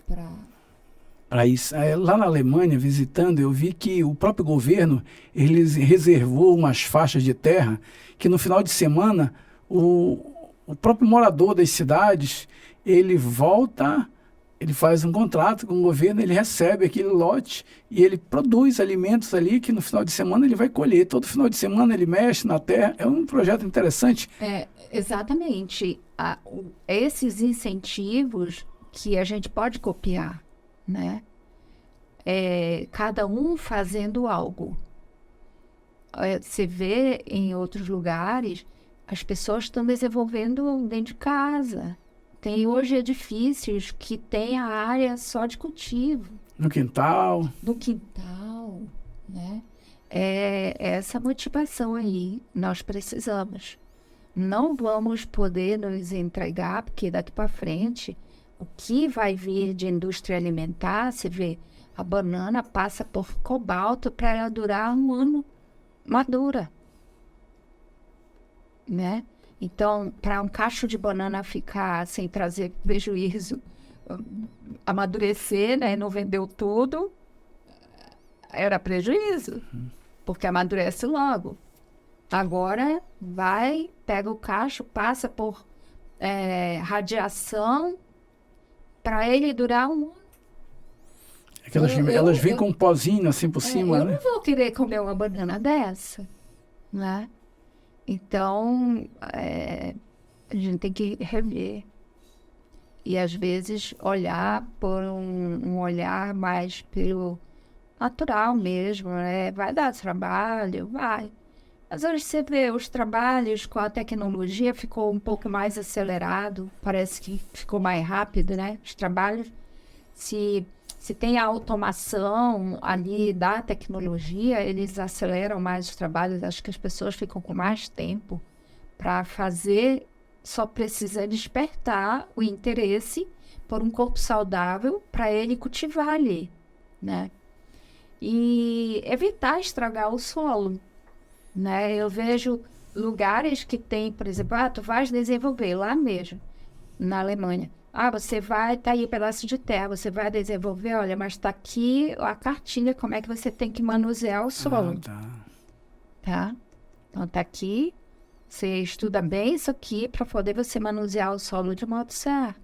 para isso. Lá na Alemanha, visitando, eu vi que o próprio governo ele reservou umas faixas de terra que no final de semana o próprio morador das cidades, ele volta, ele faz um contrato com o governo, ele recebe aquele lote e ele produz alimentos ali que no final de semana ele vai colher. Todo final de semana ele mexe na terra. É um projeto interessante. Exatamente. Esses incentivos que a gente pode copiar, né? Cada um fazendo algo. Você vê em outros lugares, as pessoas estão desenvolvendo dentro de casa. Tem hoje edifícios que têm a área só de cultivo. No quintal. No quintal, né? Essa motivação aí nós precisamos. Não vamos poder nos entregar, porque daqui para frente, o que vai vir de indústria alimentar, você vê, a banana passa por cobalto para ela durar um ano madura, né? Então, para um cacho de banana ficar sem trazer prejuízo, amadurecer, né? Não vendeu tudo, era prejuízo, porque amadurece logo. Agora vai, pega o cacho, passa por radiação para ele durar um ano. Elas vêm com um pozinho assim por cima, eu né? não vou querer comer uma banana dessa, né? Então, a gente tem que rever. E, às vezes, olhar por um olhar mais pelo natural mesmo, né? Vai dar trabalho? Vai. Mas hoje você vê os trabalhos com a tecnologia ficou um pouco mais acelerado, parece que ficou mais rápido, né? Os trabalhos, se tem a automação ali da tecnologia, eles aceleram mais os trabalhos. Acho que as pessoas ficam com mais tempo para fazer, só precisa despertar o interesse por um corpo saudável para ele cultivar ali, né? E evitar estragar o solo, né? Eu vejo lugares que tem, por exemplo, tu vais desenvolver lá mesmo, na Alemanha. Você vai, tá aí pedaço de terra, você vai desenvolver, olha, mas tá aqui a cartilha, como é que você tem que manusear o solo. Tá? Então tá aqui, você estuda bem isso aqui para poder você manusear o solo de modo certo.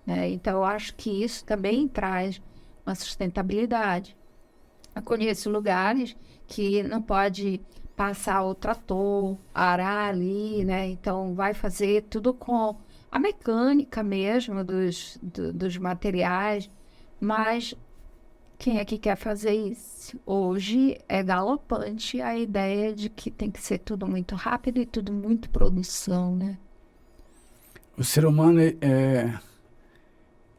Né? Então eu acho que isso também traz uma sustentabilidade. Eu conheço lugares que não pode passar o trator, arar ali, né? Então vai fazer tudo com a mecânica mesmo dos materiais, mas quem é que quer fazer isso? Hoje é galopante a ideia de que tem que ser tudo muito rápido e tudo muito produção, né? O ser humano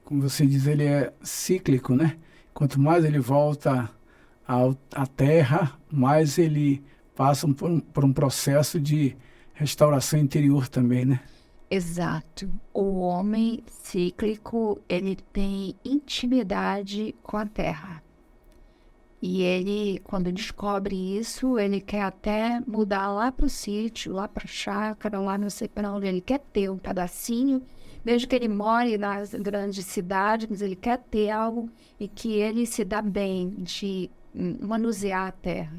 como você diz, ele é cíclico, né? Quanto mais ele volta a terra, mais ele passa por um processo de restauração interior também, né? Exato. O homem cíclico, ele tem intimidade com a terra. E ele, quando descobre isso, ele quer até mudar lá para o sítio, lá para a chácara, lá não sei para onde. Ele quer ter um pedacinho, mesmo que ele more nas grandes cidades, mas ele quer ter algo e que ele se dá bem de manusear a terra.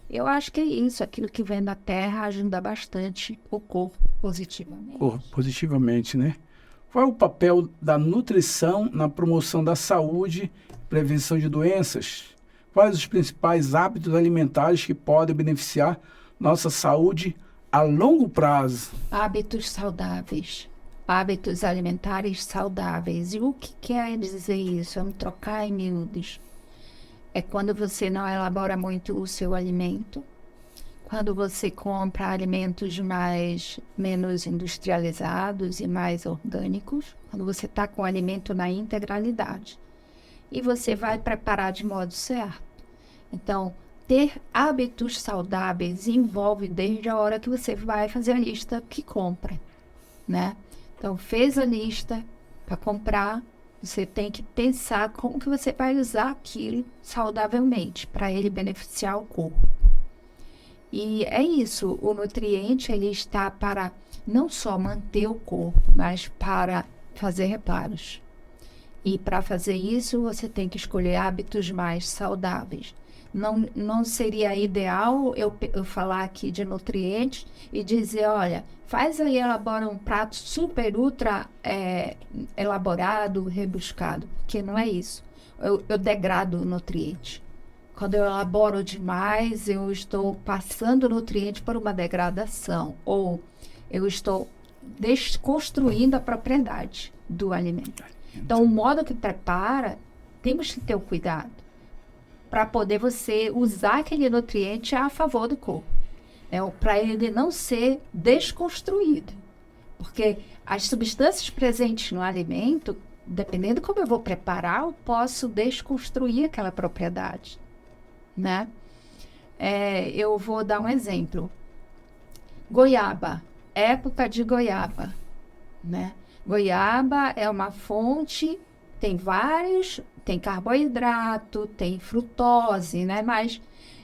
Eu acho que é isso, aquilo que vem da terra ajuda bastante o corpo positivamente. Positivamente, né? Qual é o papel da nutrição na promoção da saúde e prevenção de doenças? Quais os principais hábitos alimentares que podem beneficiar nossa saúde a longo prazo? Hábitos saudáveis. Hábitos alimentares saudáveis. E o que quer dizer isso? Vamos trocar em miúdos. É quando você não elabora muito o seu alimento, quando você compra alimentos menos industrializados e mais orgânicos, quando você está com o alimento na integralidade. E você vai preparar de modo certo. Então, ter hábitos saudáveis envolve desde a hora que você vai fazer a lista que compra, né? Então, fez a lista para comprar, você tem que pensar como que você vai usar aquilo saudavelmente para ele beneficiar o corpo. E é isso, o nutriente ele está para não só manter o corpo, mas para fazer reparos. E para fazer isso, você tem que escolher hábitos mais saudáveis. Não seria ideal eu falar aqui de nutrientes e dizer, olha, faz aí, elabora um prato super, ultra elaborado, rebuscado, porque não é isso. Eu degrado o nutriente. Quando eu elaboro demais, eu estou passando o nutriente por uma degradação, ou eu estou desconstruindo a propriedade do alimento. Então, o modo que prepara, temos que ter o cuidado para poder você usar aquele nutriente a favor do corpo, né? Para ele não ser desconstruído. Porque as substâncias presentes no alimento, dependendo de como eu vou preparar, eu posso desconstruir aquela propriedade, né? Eu vou dar um exemplo. Goiaba, época de goiaba, né? Goiaba é uma fonte, tem carboidrato, tem frutose, né? Mas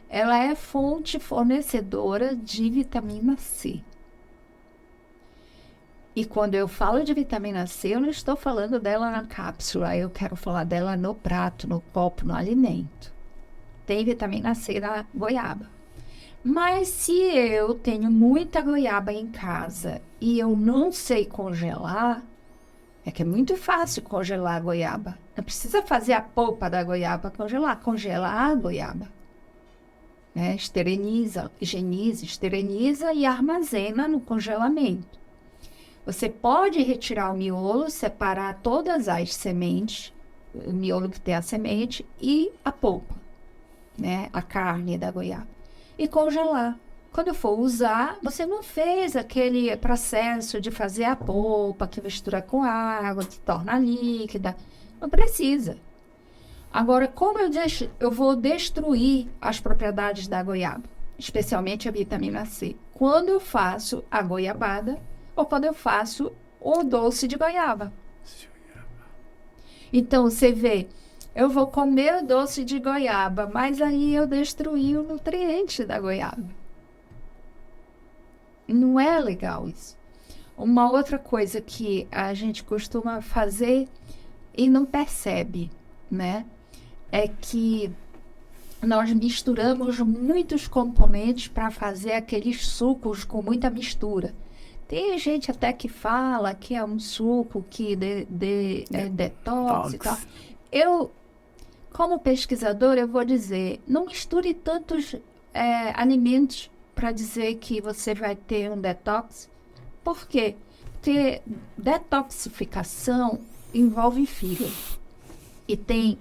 ela é fonte fornecedora de vitamina C. E quando eu falo de vitamina C, eu não estou falando dela na cápsula, eu quero falar dela no prato, no copo, no alimento. Tem vitamina C na goiaba. Mas se eu tenho muita goiaba em casa e eu não sei congelar, é que é muito fácil congelar a goiaba. Não precisa fazer a polpa da goiaba congelar. Congela a goiaba. Né? Esteriliza e armazena no congelamento. Você pode retirar o miolo, separar todas as sementes, o miolo que tem a semente e a polpa, né? A carne da goiaba. E congelar. Quando for usar, você não fez aquele processo de fazer a polpa, que mistura com água, que torna líquida. Não precisa. Agora, como eu vou destruir as propriedades da goiaba, especialmente a vitamina C? Quando eu faço a goiabada ou quando eu faço o doce de goiaba. Então, você vê, eu vou comer o doce de goiaba, mas aí eu destruí o nutriente da goiaba. Não é legal isso. Uma outra coisa que a gente costuma fazer e não percebe, né? É que nós misturamos muitos componentes para fazer aqueles sucos com muita mistura. Tem gente até que fala que é um suco que detox e tal. Eu, como pesquisadora, eu vou dizer, não misture tantos alimentos para dizer que você vai ter um detox. Por quê? Porque detoxificação envolve fígado. E tem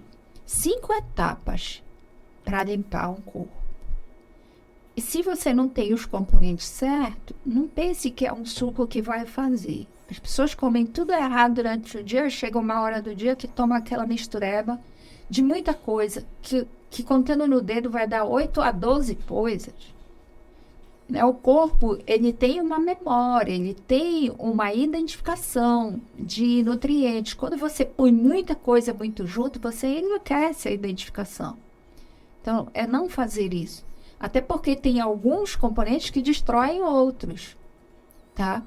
5 etapas para limpar um corpo. E se você não tem os componentes certos, não pense que é um suco que vai fazer. As pessoas comem tudo errado durante o dia, chega uma hora do dia que toma aquela mistureba de muita coisa, que que contando no dedo vai dar 8 a 12 coisas. Né? O corpo, ele tem uma memória, ele tem uma identificação de nutrientes. Quando você põe muita coisa muito junto, você enlouquece a identificação. Então, é não fazer isso. Até porque tem alguns componentes que destroem outros, tá?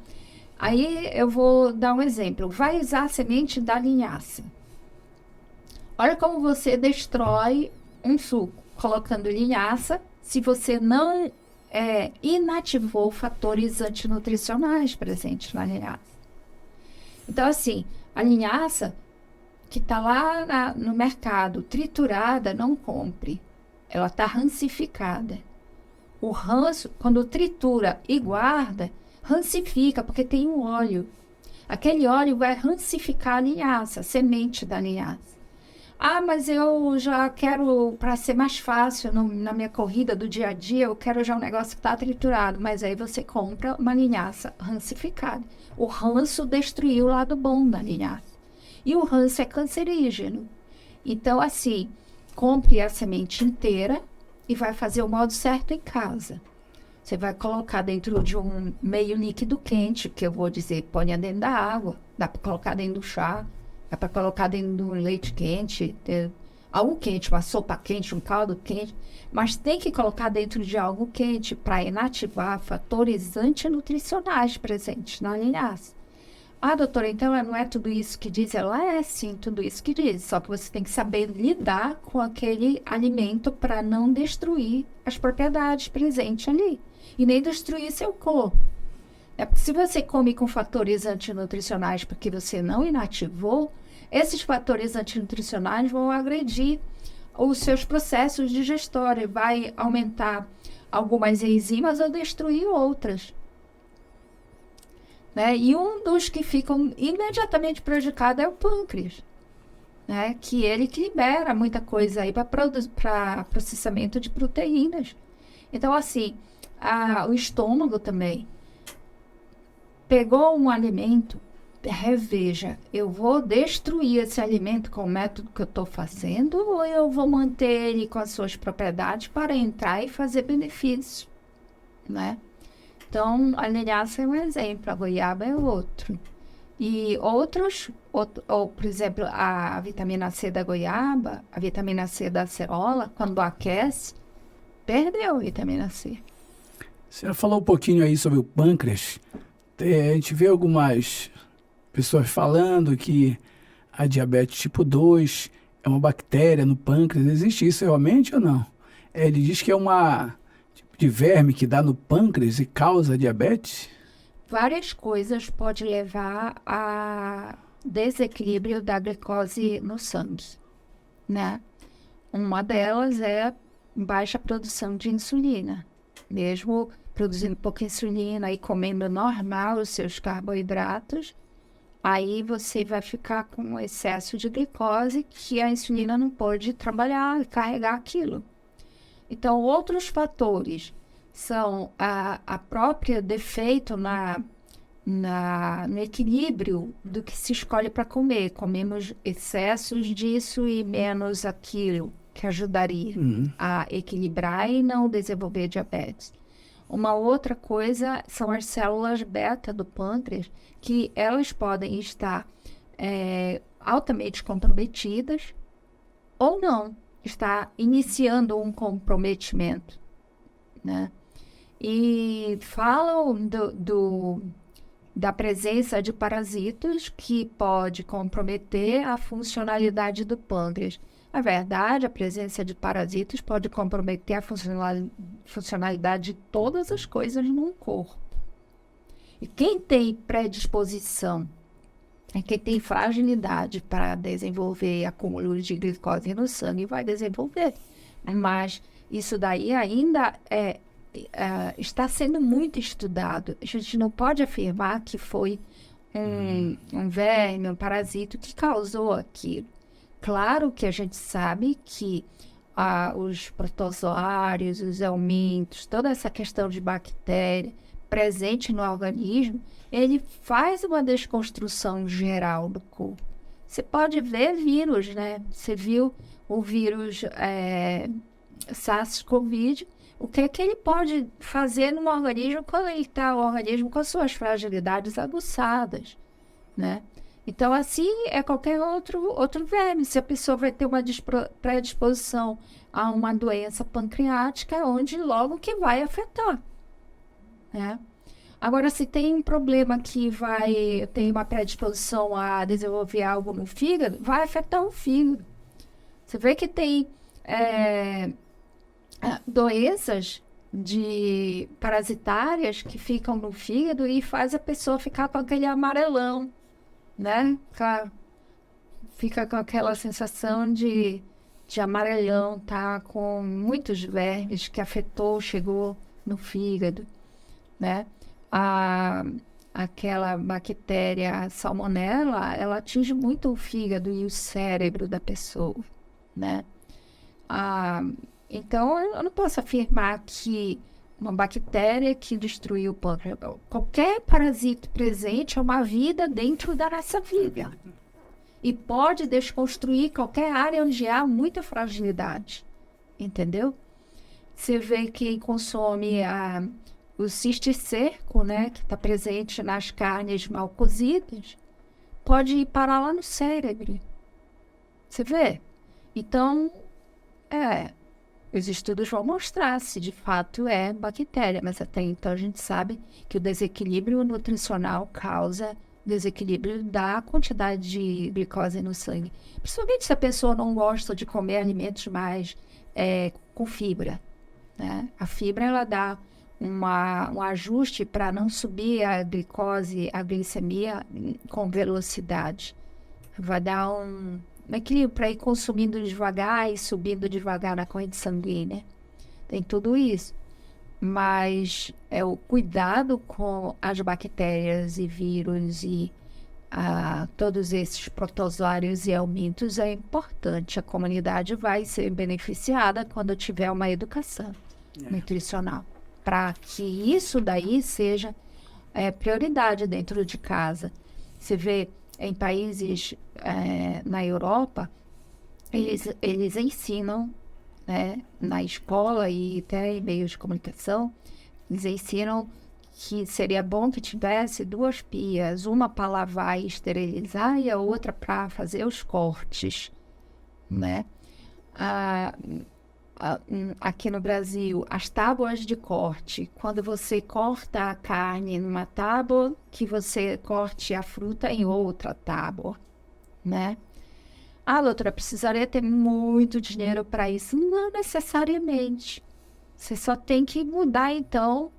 Aí eu vou dar um exemplo. Vai usar a semente da linhaça. Olha como você destrói um suco colocando linhaça se você não inativou fatores antinutricionais presentes na linhaça. Então, assim, a linhaça que está lá no mercado, triturada, não compre. Ela está rancificada. O ranço, quando tritura e guarda, rancifica, porque tem um óleo. Aquele óleo vai rancificar a linhaça, a semente da linhaça. Ah, mas eu já quero, para ser mais fácil na minha corrida do dia a dia, eu quero já um negócio que está triturado. Mas aí você compra uma linhaça rancificada. O ranço destruiu o lado bom da linhaça. E o ranço é cancerígeno. Então, assim, compre a semente inteira e vai fazer o modo certo em casa. Você vai colocar dentro de um meio líquido quente, que eu vou dizer, ponha dentro da água. Dá para colocar dentro do chá. É para colocar dentro do leite quente, algo quente, uma sopa quente, um caldo quente, mas tem que colocar dentro de algo quente para inativar fatores antinutricionais presentes na linhaça. Ah, doutora, então não é tudo isso que diz? Ela é sim, tudo isso que diz, só que você tem que saber lidar com aquele alimento para não destruir as propriedades presentes ali e nem destruir seu corpo. Porque se você come com fatores antinutricionais porque você não inativou, esses fatores antinutricionais vão agredir os seus processos digestórios, vai aumentar algumas enzimas ou destruir outras. Né? E um dos que ficam imediatamente prejudicados é o pâncreas, né? Que ele que libera muita coisa aí para processamento de proteínas. Então, assim, o estômago também. Pegou um alimento, reveja, eu vou destruir esse alimento com o método que eu estou fazendo ou eu vou manter ele com as suas propriedades para entrar e fazer benefício, né? Então, a linhaça é um exemplo, a goiaba é outro. E outros, por exemplo, a vitamina C da goiaba, a vitamina C da acerola, quando aquece, perdeu a vitamina C. Você já falou um pouquinho aí sobre o pâncreas. A gente vê algumas pessoas falando que a diabetes tipo 2 é uma bactéria no pâncreas. Existe isso realmente ou não? Ele diz que é uma tipo de verme que dá no pâncreas e causa diabetes? Várias coisas podem levar a desequilíbrio da glicose no sangue, né? Uma delas é baixa produção de insulina. Mesmo produzindo pouca insulina e comendo normal os seus carboidratos, aí você vai ficar com excesso de glicose que a insulina não pode trabalhar e carregar aquilo. Então, outros fatores são a própria defeito no equilíbrio do que se escolhe para comer. Comemos excessos disso e menos aquilo que ajudaria a equilibrar e não desenvolver diabetes. Uma outra coisa são as células beta do pâncreas, que elas podem estar altamente comprometidas ou não, estar iniciando um comprometimento, né? E falam da presença de parasitas que pode comprometer a funcionalidade do pâncreas. Na verdade, a presença de parasitas pode comprometer a funcionalidade de todas as coisas no corpo. E quem tem predisposição, quem tem fragilidade para desenvolver acúmulo de glicose no sangue, vai desenvolver. Mas isso daí ainda está sendo muito estudado. A gente não pode afirmar que foi um verme, um parasito que causou aquilo. Claro que a gente sabe que os protozoários, os helmintos, toda essa questão de bactéria presente no organismo, ele faz uma desconstrução geral do corpo. Você pode ver vírus, né? Você viu o vírus SARS-CoV, o que é que ele pode fazer no organismo quando ele está, o organismo com as suas fragilidades aguçadas, né? Então, assim é qualquer outro verme. Se a pessoa vai ter uma predisposição a uma doença pancreática, onde logo que vai afetar, né? Agora, se tem um problema que tem uma predisposição a desenvolver algo no fígado, vai afetar o fígado. Você vê que tem doenças parasitárias que ficam no fígado e faz a pessoa ficar com aquele amarelão, né? Fica com aquela sensação de amarelão, tá? Com muitos vermes que chegou no fígado, né? Aquela bactéria salmonela, ela atinge muito o fígado e o cérebro da pessoa, né? Então, eu não posso afirmar que uma bactéria que destruiu o pâncreas, qualquer parasito presente é uma vida dentro da nossa vida. E pode desconstruir qualquer área onde há muita fragilidade, entendeu? Você vê que consome o cisticerco, né, que está presente nas carnes mal cozidas, pode ir parar lá no cérebro. Você vê? Então, os estudos vão mostrar se de fato é bactéria, mas até então a gente sabe que o desequilíbrio nutricional causa desequilíbrio da quantidade de glicose no sangue. Principalmente se a pessoa não gosta de comer alimentos mais com fibra, né? A fibra, ela dá um ajuste para não subir a glicose, a glicemia com velocidade. Vai dar um equilíbrio para ir consumindo devagar e subindo devagar na corrente sanguínea. Tem tudo isso. Mas o cuidado com as bactérias e vírus e todos esses protozoários e helmintos é importante. A comunidade vai ser beneficiada quando tiver uma educação nutricional, para que isso daí seja prioridade dentro de casa. Você vê em países na Europa, eles ensinam, né, na escola e até em meios de comunicação, eles ensinam que seria bom que tivesse 2 pias, uma para lavar e esterilizar e a outra para fazer os cortes, né? Aqui no Brasil, as tábuas de corte, quando você corta a carne numa tábua, que você corte a fruta em outra tábua, né? Doutora, precisaria ter muito dinheiro para isso? Não necessariamente. Você só tem que mudar, então.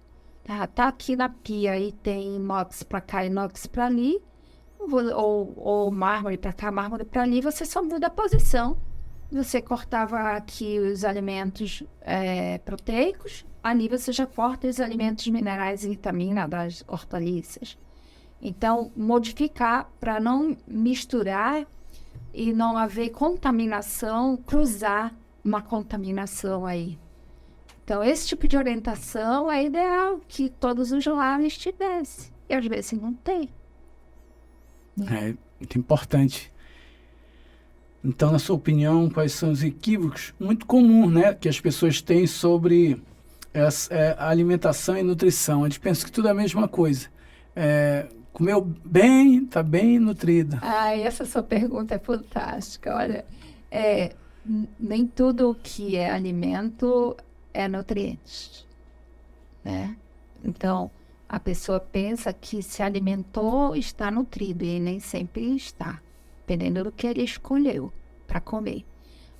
Tá aqui na pia e tem inox para cá, inox para ali, ou mármore para cá, mármore para ali, você só muda a posição. Você cortava aqui os alimentos proteicos, ali você já corta os alimentos minerais e vitamina das hortaliças. Então, modificar para não misturar e não haver contaminação, cruzar uma contaminação aí. Então, esse tipo de orientação é ideal que todos os lares tivessem. E às vezes não tem. É muito importante. Então, na sua opinião, quais são os equívocos muito comuns, né, que as pessoas têm sobre a alimentação e nutrição? A gente pensa que tudo é a mesma coisa. Comeu bem, está bem nutrida. Essa sua pergunta é fantástica. Olha, nem tudo que é alimento é nutriente, né? Então, a pessoa pensa que se alimentou, está nutrido, e nem sempre está, dependendo do que ele escolheu para comer.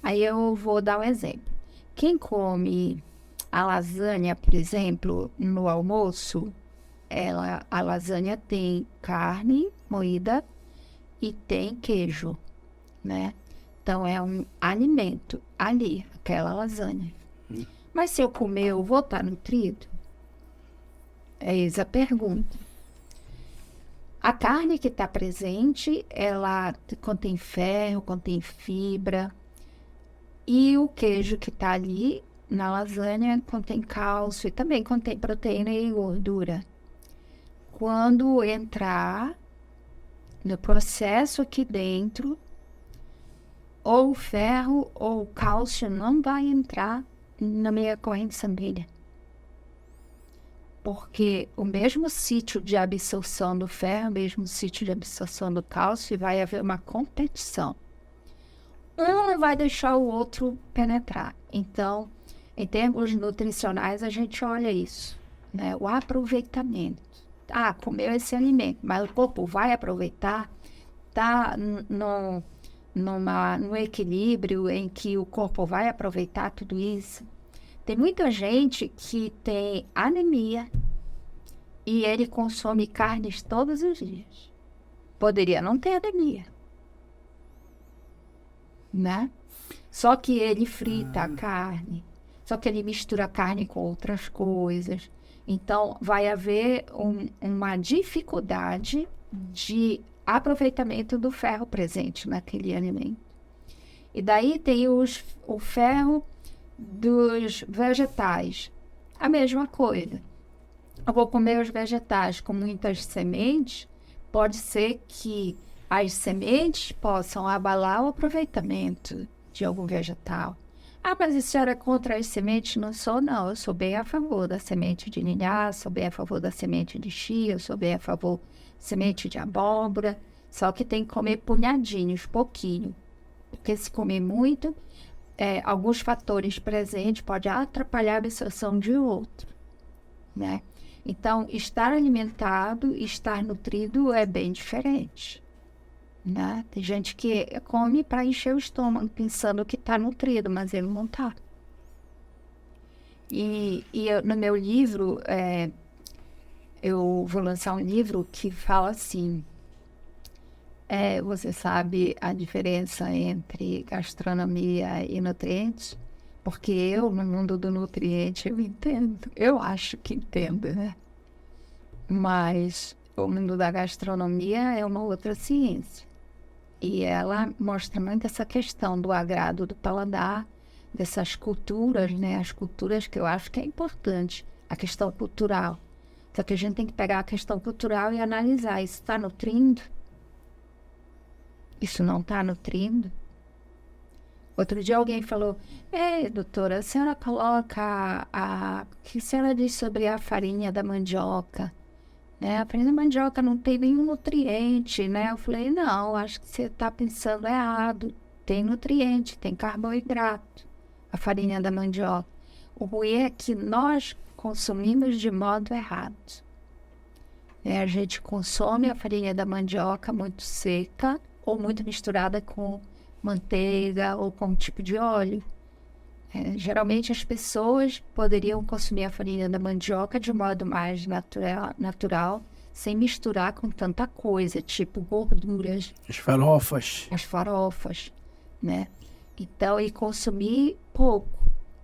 Aí eu vou dar um exemplo. Quem come a lasanha, por exemplo, no almoço, a lasanha tem carne moída e tem queijo, né? Então, é um alimento ali, aquela lasanha. Mas se eu comer, eu vou estar nutrido? Eis a pergunta. A carne que está presente, ela contém ferro, contém fibra. E o queijo que está ali na lasanha contém cálcio e também contém proteína e gordura. Quando entrar no processo aqui dentro, ou o ferro ou o cálcio não vai entrar na minha corrente sanguínea. Porque o mesmo sítio de absorção do ferro, o mesmo sítio de absorção do cálcio, vai haver uma competição. Um não vai deixar o outro penetrar. Então, em termos nutricionais, a gente olha isso, né? O aproveitamento. Comeu esse alimento, mas o corpo vai aproveitar, está no equilíbrio em que o corpo vai aproveitar tudo isso. Tem muita gente que tem anemia e ele consome carnes todos os dias. Poderia não ter anemia, né? Só que ele frita a carne, só que ele mistura a carne com outras coisas. Então, vai haver uma dificuldade de aproveitamento do ferro presente naquele alimento. E daí tem o ferro dos vegetais. A mesma coisa. Eu vou comer os vegetais com muitas sementes, pode ser que as sementes possam abalar o aproveitamento de algum vegetal. Mas a senhora é contra as sementes? Não sou, não. Eu sou bem a favor da semente de linhaça, sou bem a favor da semente de chia, sou bem a favor da semente de abóbora. Só que tem que comer punhadinhos, pouquinho. Porque se comer muito, alguns fatores presentes podem atrapalhar a absorção de outro, né? Então, estar alimentado, estar nutrido é bem diferente, né? Tem gente que come para encher o estômago, pensando que está nutrido, mas ele não está. E no meu livro, eu vou lançar um livro que fala assim, você sabe a diferença entre gastronomia e nutrientes? Porque eu, no mundo do nutriente, eu entendo. Eu acho que entendo, né? Mas o mundo da gastronomia é uma outra ciência. E ela mostra muito essa questão do agrado do paladar, dessas culturas, né? As culturas que eu acho que é importante. A questão cultural. Só que a gente tem que pegar a questão cultural e analisar. Isso está nutrindo? Isso não está nutrindo? Outro dia alguém falou, doutora, a senhora coloca o que a senhora diz sobre a farinha da mandioca? Né? A farinha da mandioca não tem nenhum nutriente, né? Eu falei, não, acho que você está pensando errado. Tem nutriente, tem carboidrato, a farinha da mandioca. O ruim é que nós consumimos de modo errado. A gente consome a farinha da mandioca muito seca ou muito misturada com manteiga ou com um tipo de óleo. Geralmente as pessoas poderiam consumir a farinha da mandioca de modo mais natural, sem misturar com tanta coisa, tipo gorduras. As farofas. As farofas, né? Então, e consumir pouco.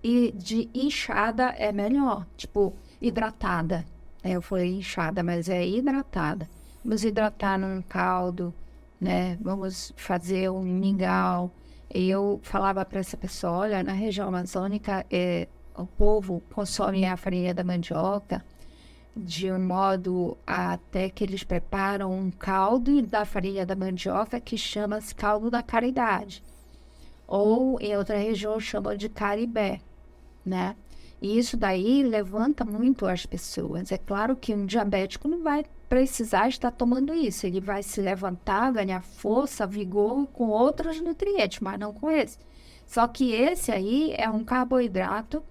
E de inchada é melhor, tipo hidratada. Eu falei inchada, mas é hidratada. Vamos hidratar num caldo, né? Vamos fazer um mingau. E eu falava para essa pessoa, olha, na região amazônica, o povo consome a farinha da mandioca de um modo até que eles preparam um caldo da farinha da mandioca que chama-se caldo da caridade. Ou em outra região chamam de caribé, né? E isso daí levanta muito as pessoas. É claro que um diabético não vai precisar estar tomando isso. Ele vai se levantar, ganhar força, vigor com outros nutrientes, mas não com esse. Só que esse aí é um carboidrato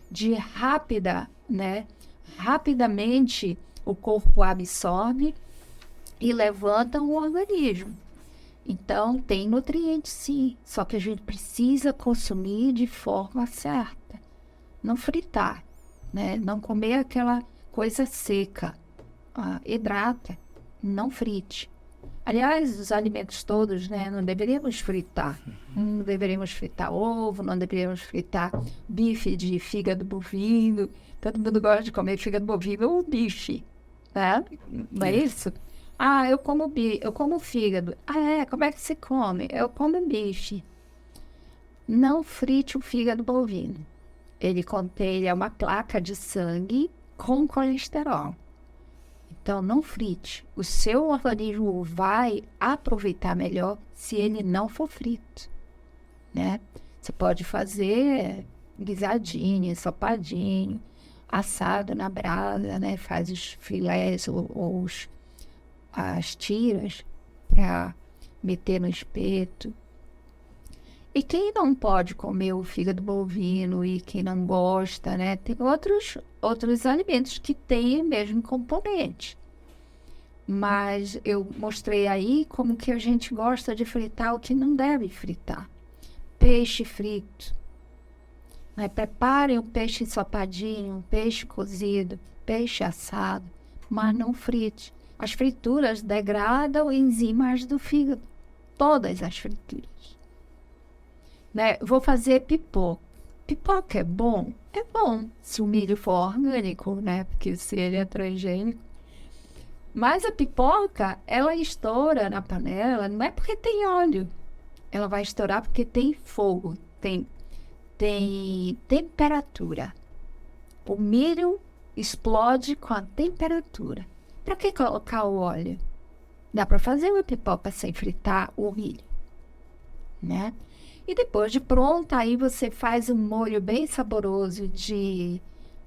de rápida, né? Rapidamente o corpo absorve e levanta o organismo. Então, tem nutrientes sim, só que a gente precisa consumir de forma certa. Não fritar, né? Não comer aquela coisa seca. Hidrata, não frite. Aliás, os alimentos todos, né? Não deveríamos fritar. Não deveríamos fritar ovo, não deveríamos fritar bife de fígado bovino. Todo mundo gosta de comer fígado bovino ou bife, né? Não é isso? Eu como fígado. Como é que se come? Eu como bife. Não frite o fígado bovino. Ele é uma placa de sangue com colesterol. Então, não frite. O seu organismo vai aproveitar melhor se ele não for frito. né? Você pode fazer guisadinho, ensopadinho, assado na brasa, né? Faz os filés ou as tiras para meter no espeto. E quem não pode comer o fígado bovino e quem não gosta, né? Tem outros alimentos que têm o mesmo componente. Mas eu mostrei aí como que a gente gosta de fritar o que não deve fritar. Peixe frito. Né? Preparem o peixe ensopadinho, peixe cozido, peixe assado, mas não frite. As frituras degradam enzimas do fígado. Todas as frituras. Né? Vou fazer pipoca. Pipoca é bom? É bom, se o milho for orgânico, né? Porque se ele é transgênico. Mas a pipoca, ela estoura na panela, não é porque tem óleo. Ela vai estourar porque tem fogo, tem temperatura. O milho explode com a temperatura. Para que colocar o óleo? Dá para fazer uma pipoca sem fritar o milho, né? E depois de pronta, aí você faz um molho bem saboroso de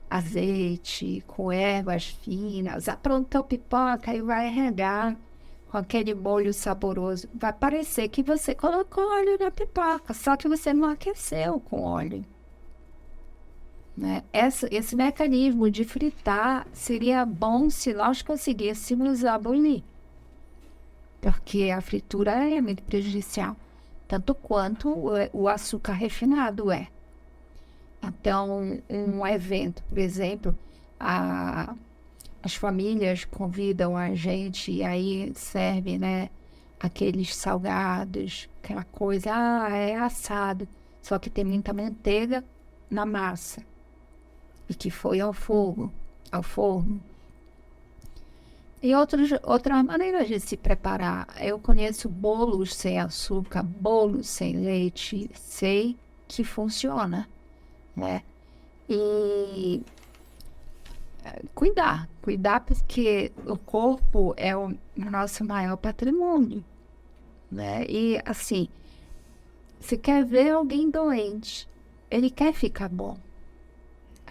azeite, com ervas finas. Aprontou pipoca e vai regar com aquele molho saboroso. Vai parecer que você colocou óleo na pipoca, só que você não aqueceu com óleo. Né? Esse mecanismo de fritar seria bom se nós conseguíssemos abolir. Porque a fritura é muito prejudicial, tanto quanto o açúcar refinado é. Então, um evento, por exemplo, as famílias convidam a gente e aí serve, né, aqueles salgados, aquela coisa, é assado, só que tem muita manteiga na massa e que foi ao forno. E outras maneiras de se preparar. Eu conheço bolos sem açúcar, bolos sem leite, sei que funciona, né? E cuidar porque o corpo é o nosso maior patrimônio, né? E assim, você quer ver alguém doente, ele quer ficar bom.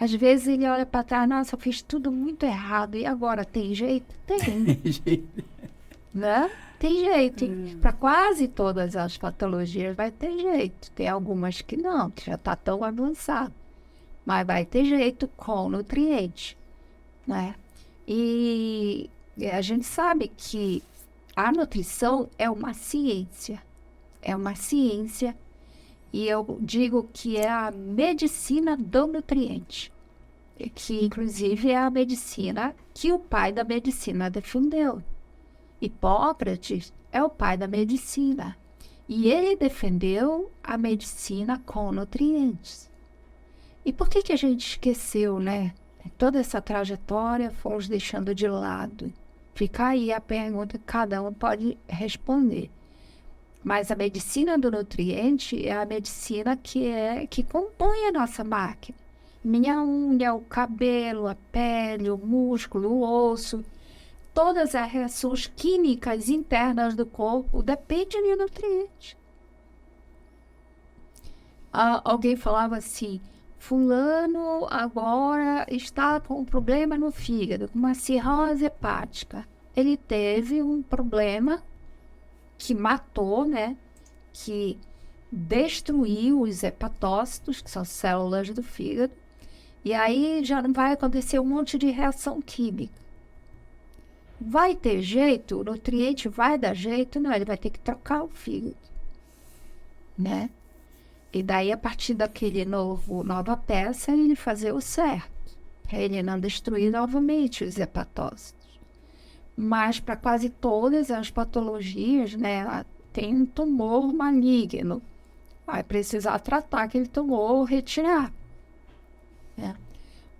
Às vezes ele olha para trás, nossa, eu fiz tudo muito errado, e agora tem jeito? Tem. Né? Tem jeito. Para quase todas as patologias vai ter jeito. Tem algumas que não, que já está tão avançado. Mas vai ter jeito com nutriente, né? E a gente sabe que a nutrição é uma ciência. É uma ciência. E eu digo que é a medicina do nutriente. Que, inclusive, é a medicina que o pai da medicina defendeu. Hipócrates é o pai da medicina. E ele defendeu a medicina com nutrientes. E por que a gente esqueceu, né? Toda essa trajetória fomos deixando de lado. Fica aí a pergunta que cada um pode responder. Mas a medicina do nutriente é a medicina que compõe a nossa máquina. Minha unha, o cabelo, a pele, o músculo, o osso, todas as reações químicas internas do corpo dependem de nutrientes. Alguém falava assim, fulano agora está com um problema no fígado, uma cirrose hepática. Ele teve um problema que matou, né? Que destruiu os hepatócitos, que são células do fígado, e aí já não vai acontecer um monte de reação química. Vai ter jeito? O nutriente vai dar jeito? Não, ele vai ter que trocar o fígado, né? E daí, a partir daquele nova peça, ele fazer o certo, para ele não destruir novamente os hepatócitos. Mas para quase todas as patologias, né, tem um tumor maligno. Vai precisar tratar aquele tumor ou retirar. Né?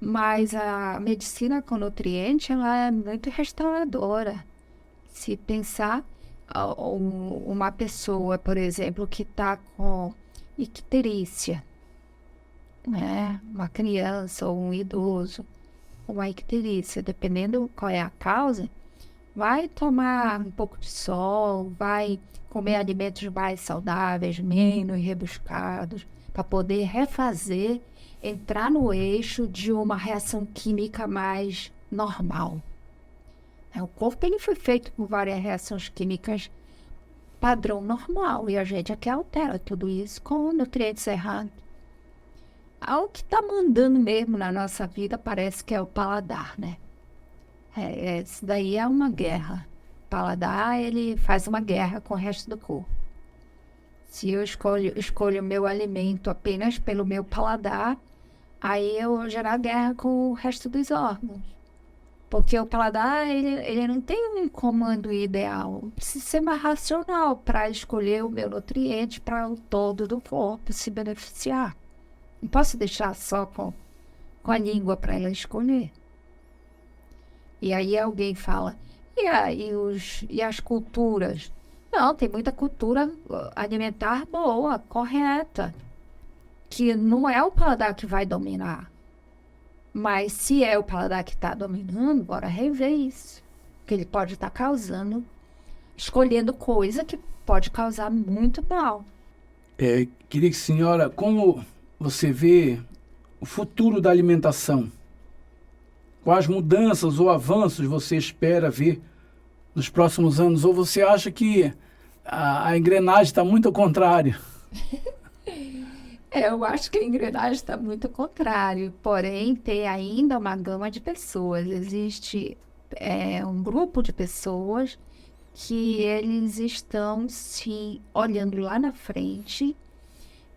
Mas a medicina com nutriente, ela é muito restauradora. Se pensar uma pessoa, por exemplo, que está com icterícia, né? Uma criança ou um idoso, uma icterícia, dependendo qual é a causa, vai tomar um pouco de sol, vai comer alimentos mais saudáveis, menos rebuscados, para poder refazer, entrar no eixo de uma reação química mais normal. O corpo ele foi feito por várias reações químicas padrão normal, e a gente aqui altera tudo isso com nutrientes errados. O que está mandando mesmo na nossa vida parece que é o paladar, né? Isso daí é uma guerra. O paladar, ele faz uma guerra com o resto do corpo. Se eu escolho o meu alimento apenas pelo meu paladar, aí eu vou gerar guerra com o resto dos órgãos. Porque o paladar, ele não tem um comando ideal. Precisa ser mais racional para escolher o meu nutriente para o todo do corpo se beneficiar. Não posso deixar só com a língua para ela escolher. E aí alguém fala, e as culturas? Não, tem muita cultura alimentar boa, correta, que não é o paladar que vai dominar. Mas se é o paladar que está dominando, bora rever isso. Que ele pode estar escolhendo coisa que pode causar muito mal. Queria que a senhora, como você vê o futuro da alimentação? Quais mudanças ou avanços você espera ver nos próximos anos? Ou você acha que a engrenagem está muito ao contrário? Eu acho que a engrenagem está muito ao contrário, porém tem ainda uma gama de pessoas. Existe um grupo de pessoas que eles estão se olhando lá na frente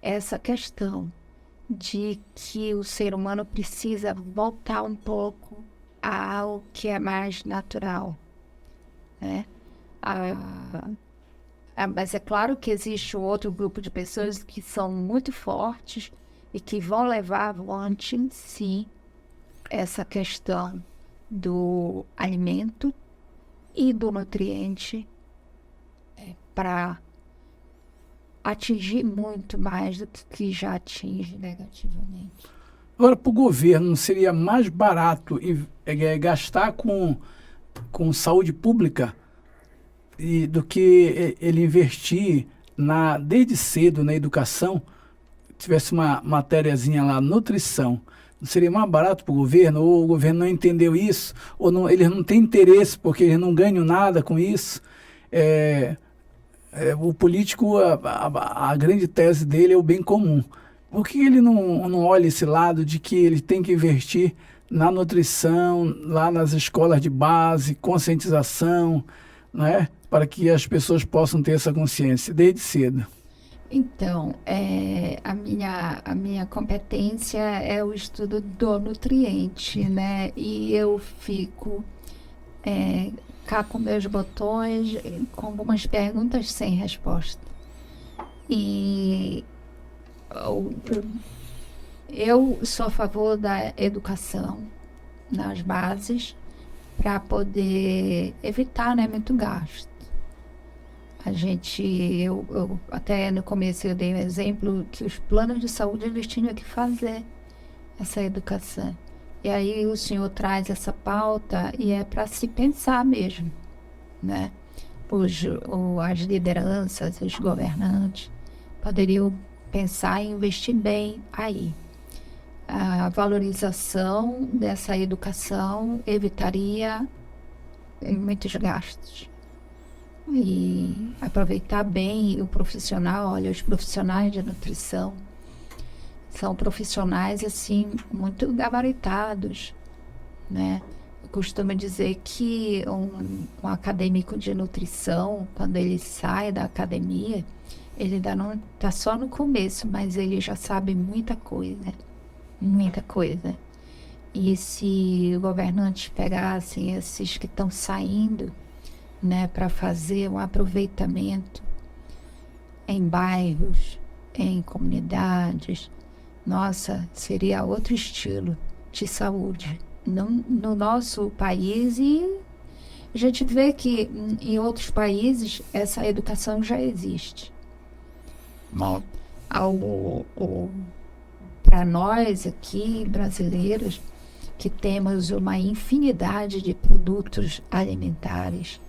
essa questão de que o ser humano precisa voltar um pouco ao que é mais natural, né? Mas é claro que existe um outro grupo de pessoas que são muito fortes e que vão levar avante, sim, essa questão do alimento e do nutriente para atingir muito mais do que já atinge negativamente. Agora, para o governo, não seria mais barato gastar com saúde pública do que ele investir desde cedo na educação? Tivesse uma matériazinha lá, nutrição, não seria mais barato para o governo? Ou o governo não entendeu isso? Ou não, eles não têm interesse porque eles não ganham nada com isso? O político, a grande tese dele é o bem comum. Por que ele não olha esse lado de que ele tem que investir na nutrição, lá nas escolas de base, conscientização, né? Para que as pessoas possam ter essa consciência desde cedo? Então, a minha competência é o estudo do nutriente, né? E eu fico cá com meus botões, com algumas perguntas sem resposta. E eu sou a favor da educação nas bases para poder evitar, né, muito gasto. Eu até no começo eu dei um exemplo que os planos de saúde eles tinham que fazer essa educação. E aí o senhor traz essa pauta e é para se pensar mesmo, né? As lideranças, os governantes poderiam pensar e investir bem aí. A valorização dessa educação evitaria muitos gastos. E aproveitar bem o profissional. Olha, os profissionais de nutrição são profissionais, assim, muito gabaritados, né? Eu costumo dizer que um acadêmico de nutrição, quando ele sai da academia, ele ainda não está só no começo, mas ele já sabe muita coisa. Muita coisa. E se governantes pegassem esses que estão saindo, né, para fazer um aproveitamento em bairros, em comunidades, nossa, seria outro estilo de saúde no nosso país. E a gente vê que em outros países essa educação já existe. Para nós aqui, brasileiros, que temos uma infinidade de produtos alimentares,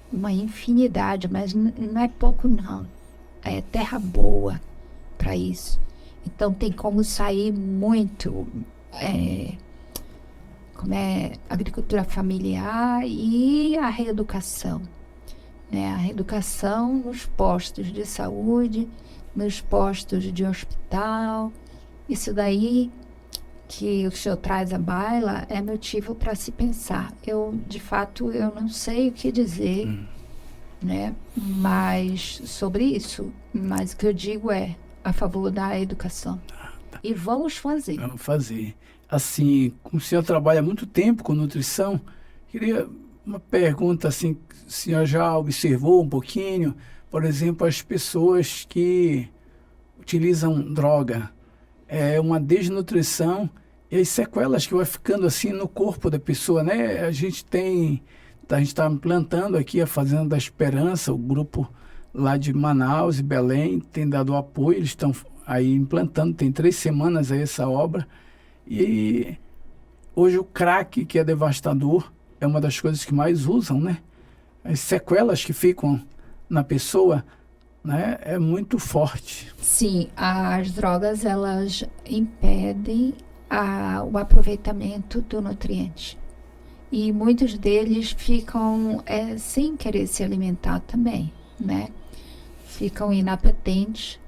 uma infinidade, mas não é pouco não, é terra boa para isso. Então tem como sair muito, como é agricultura familiar e a reeducação, né? A reeducação nos postos de saúde, nos postos de hospital, isso daí que o senhor traz à baila é motivo para se pensar. De fato, eu não sei o que dizer, né? Mas sobre isso, mas o que eu digo é a favor da educação. E vamos fazer. Vamos fazer. Assim, como o senhor trabalha há muito tempo com nutrição, queria uma pergunta assim, o senhor já observou um pouquinho, por exemplo, as pessoas que utilizam droga, uma desnutrição e as sequelas que vai ficando assim no corpo da pessoa, né? A gente está implantando aqui a Fazenda da Esperança, o grupo lá de Manaus e Belém tem dado apoio, eles estão aí implantando, tem 3 semanas aí essa obra. E hoje o crack, que é devastador, é uma das coisas que mais usam, né? As sequelas que ficam na pessoa, né, é muito forte. Sim, as drogas, elas impedem o aproveitamento do nutriente. E muitos deles ficam sem querer se alimentar também, né? Ficam inapetentes.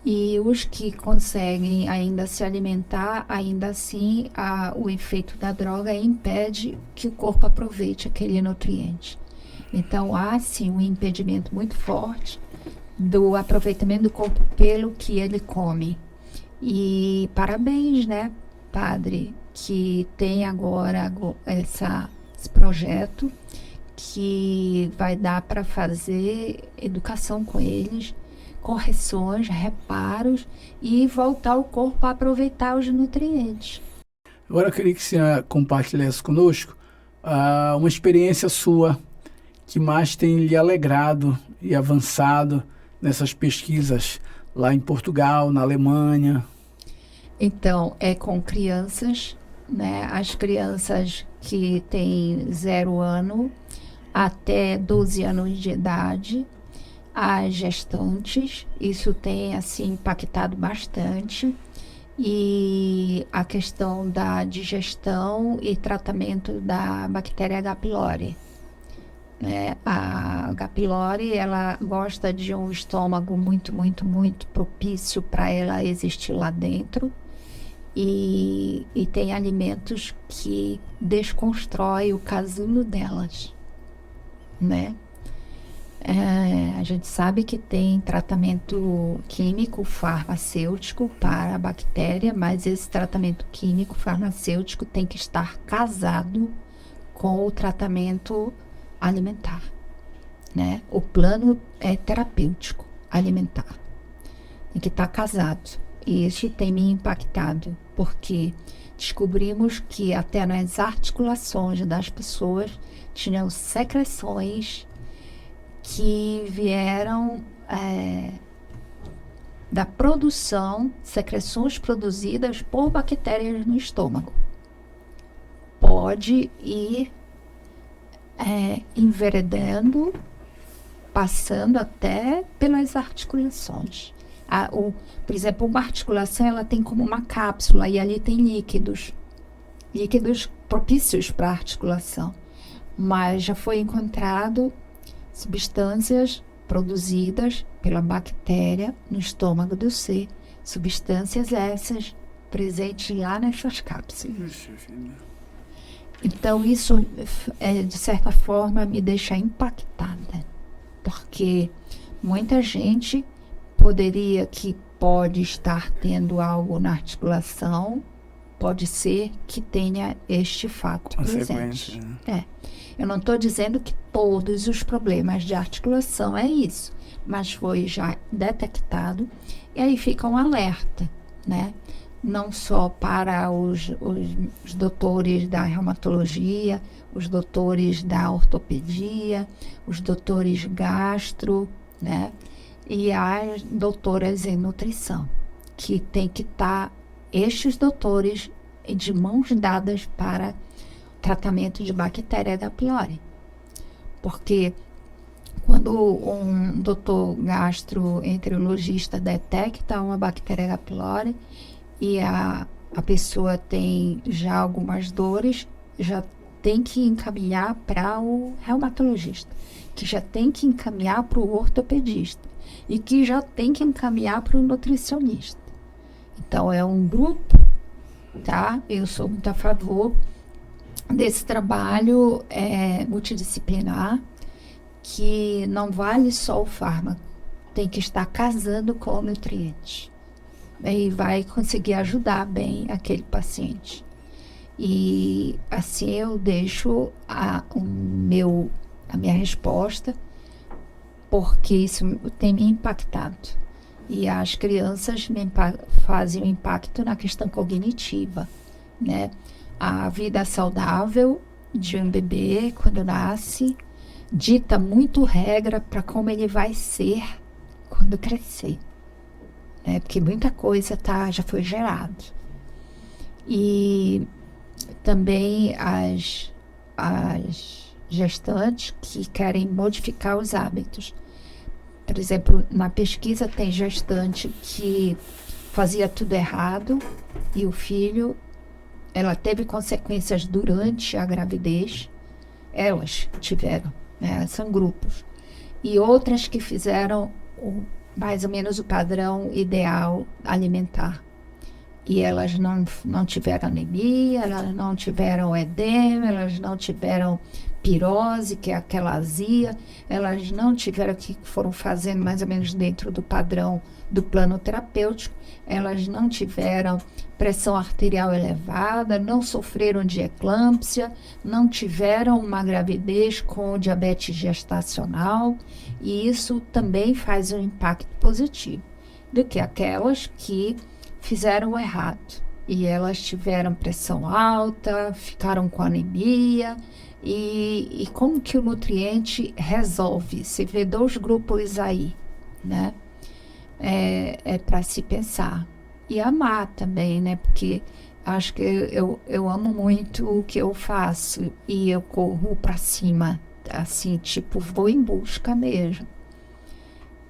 E os que conseguem ainda se alimentar, ainda assim, o efeito da droga impede que o corpo aproveite aquele nutriente. Então, há sim um impedimento muito forte do aproveitamento do corpo pelo que ele come. E parabéns, né, padre, que tem agora esse projeto que vai dar para fazer educação com eles, correções, reparos e voltar o corpo a aproveitar os nutrientes. Agora eu queria que a senhora compartilhasse conosco uma experiência sua que mais tem lhe alegrado e avançado nessas pesquisas lá em Portugal, na Alemanha. Então, é com crianças, né? As crianças que têm 0 ano até 12 anos de idade, as gestantes, isso tem assim impactado bastante, e a questão da digestão e tratamento da bactéria H. pylori. A H. pylori, ela gosta de um estômago muito, muito, muito propício para ela existir lá dentro, e tem alimentos que desconstroem o casulo delas, né? A gente sabe que tem tratamento químico farmacêutico para a bactéria, mas esse tratamento químico farmacêutico tem que estar casado com o tratamento alimentar, né? O plano é terapêutico alimentar, tem que estar casado. E isso tem me impactado, porque descobrimos que até nas articulações das pessoas tinham secreções que vieram da produção, secreções produzidas por bactérias no estômago. Pode ir enveredando, passando até pelas articulações. Por exemplo, uma articulação, ela tem como uma cápsula e ali tem líquidos propícios para a articulação, mas já foi encontrado substâncias produzidas pela bactéria no estômago do ser, substâncias essas presentes lá nessas cápsulas. Então isso, de certa forma, me deixa impactada, porque muita gente pode estar tendo algo na articulação, pode ser que tenha este fato presente. Eu não estou dizendo que todos os problemas de articulação é isso, mas foi já detectado, e aí fica um alerta, né? Não só para os doutores da reumatologia, os doutores da ortopedia, os doutores gastro, né? E as doutoras em nutrição, que tem que estar estes doutores de mãos dadas para tratamento de bactéria H. pylori. Porque quando um doutor gastroenterologista detecta uma bactéria H. pylori e a pessoa tem já algumas dores, já tem que encaminhar para o reumatologista, que já tem que encaminhar para o ortopedista e que já tem que encaminhar para o nutricionista. Então, é um grupo, tá? Eu sou muito a favor desse trabalho multidisciplinar, que não vale só o fármaco, tem que estar casando com o nutriente. E vai conseguir ajudar bem aquele paciente. E assim eu deixo a minha resposta, porque isso tem me impactado. E as crianças fazem um impacto na questão cognitiva, né? A vida saudável de um bebê, quando nasce, dita muito regra para como ele vai ser quando crescer. Porque muita coisa já foi gerada. E também as gestantes que querem modificar os hábitos. Por exemplo, na pesquisa tem gestante que fazia tudo errado e o filho, ela teve consequências durante a gravidez, elas tiveram, né? São grupos. E outras que fizeram mais ou menos o padrão ideal alimentar. E elas não tiveram anemia, elas não tiveram edema, elas não tiveram pirose, que é aquela azia, elas não tiveram, que foram fazendo mais ou menos dentro do padrão do plano terapêutico, elas não tiveram pressão arterial elevada, não sofreram de eclâmpsia, não tiveram uma gravidez com diabetes gestacional, e isso também faz um impacto positivo do que aquelas que fizeram o errado. E elas tiveram pressão alta, ficaram com anemia. E como que o nutriente resolve? Você vê 2 grupos aí, né? É para se pensar. E amar também, né? Porque acho que eu amo muito o que eu faço. E eu corro para cima, assim, tipo, vou em busca mesmo.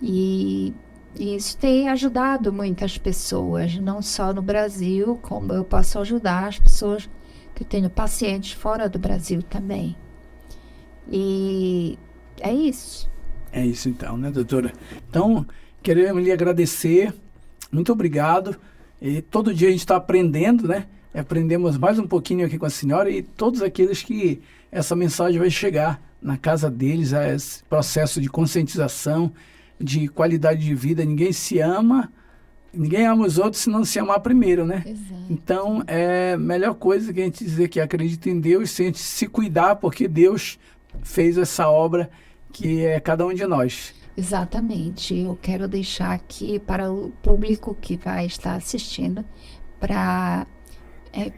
E isso tem ajudado muitas pessoas, não só no Brasil, como eu posso ajudar as pessoas que eu tenho pacientes fora do Brasil também. E é isso. É isso então, né, doutora? Então, queremos lhe agradecer. Muito obrigado. E todo dia a gente está aprendendo, né? Aprendemos mais um pouquinho aqui com a senhora e todos aqueles que essa mensagem vai chegar na casa deles, esse processo de conscientização, de qualidade de vida. Ninguém ama os outros se não se amar primeiro, né? Exato. Então, é a melhor coisa que a gente dizer que acredita em Deus, se a gente se cuidar, porque Deus fez essa obra que é cada um de nós. Exatamente. Eu quero deixar aqui para o público que vai estar assistindo, para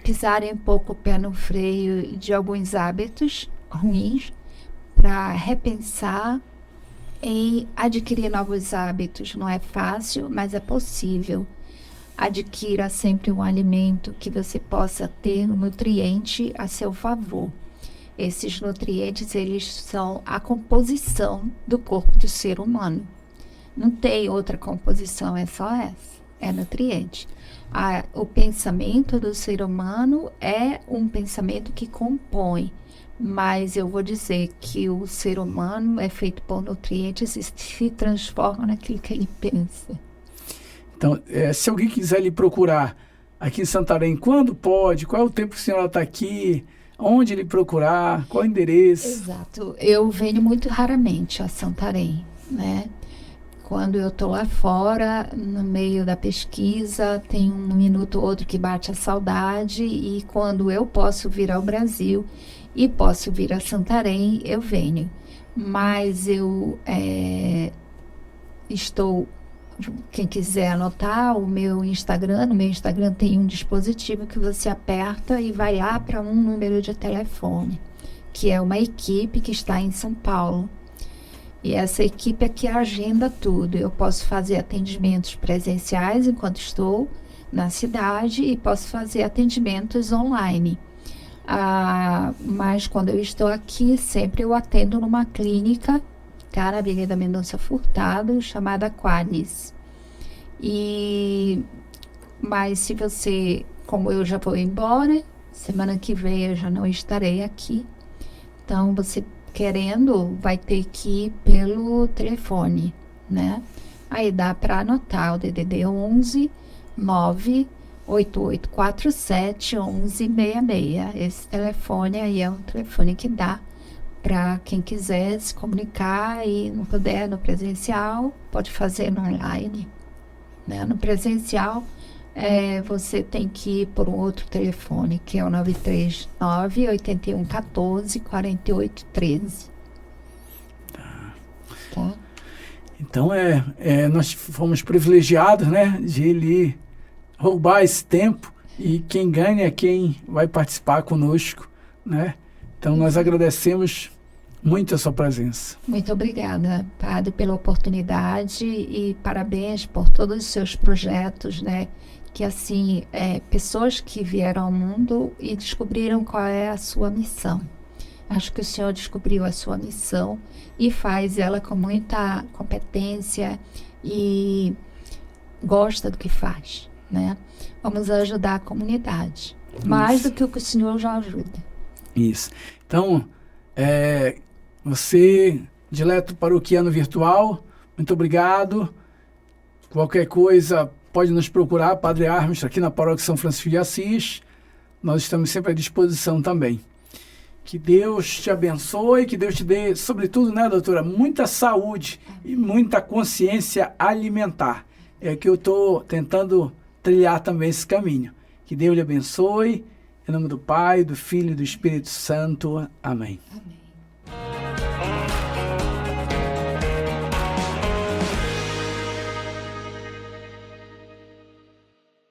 pisarem um pouco o pé no freio de alguns hábitos ruins, para repensar em adquirir novos hábitos. Não é fácil, mas é possível. Adquira sempre um alimento que você possa ter um nutriente a seu favor. Esses nutrientes, eles são a composição do corpo do ser humano. Não tem outra composição, é só essa. É nutriente. O pensamento do ser humano é um pensamento que compõe. Mas eu vou dizer que o ser humano é feito por nutrientes e se transforma naquilo que ele pensa. Então, se alguém quiser lhe procurar aqui em Santarém, quando pode? Qual é o tempo que a senhora está aqui? Onde lhe procurar? Qual o endereço? Exato. Eu venho muito raramente a Santarém, né? Quando eu estou lá fora, no meio da pesquisa, tem um minuto ou outro que bate a saudade, e quando eu posso vir ao Brasil e posso vir a Santarém, eu venho. Mas eu estou... Quem quiser anotar o meu Instagram, no meu Instagram tem um dispositivo que você aperta e vai lá para um número de telefone, que é uma equipe que está em São Paulo. E essa equipe é que agenda tudo. Eu posso fazer atendimentos presenciais enquanto estou na cidade e posso fazer atendimentos online. Mas quando eu estou aqui, sempre eu atendo numa clínica, tá, na Avenida Mendonça Furtado, chamada Qualis. Mas se você, como eu já vou embora, semana que vem eu já não estarei aqui. Então, você querendo, vai ter que ir pelo telefone, né? Aí dá para anotar o DDD 11 98847 1166. Esse telefone aí é um telefone que dá para quem quiser se comunicar e não puder no presencial, pode fazer no online, né? No presencial, você tem que ir por um outro telefone, que é o 939-8114-4813. Tá? Então, nós fomos privilegiados, né, de lhe roubar esse tempo, e quem ganha é quem vai participar conosco, né? Então, nós agradecemos muito a sua presença. Muito obrigada, Padre, pela oportunidade e parabéns por todos os seus projetos, né? Que assim, pessoas que vieram ao mundo e descobriram qual é a sua missão. Acho que o senhor descobriu a sua missão e faz ela com muita competência e gosta do que faz, né? Vamos ajudar a comunidade, mais do que o que o senhor já ajuda. Isso. Então, você, dileto paroquiano virtual, muito obrigado. Qualquer coisa, pode nos procurar, Padre Armstrong, aqui na Paróquia São Francisco de Assis. Nós estamos sempre à disposição também. Que Deus te abençoe, que Deus te dê, sobretudo, né, doutora, muita saúde e muita consciência alimentar. É que eu estou tentando trilhar também esse caminho. Que Deus lhe abençoe. Em nome do Pai, do Filho e do Espírito Santo. Amém. Amém.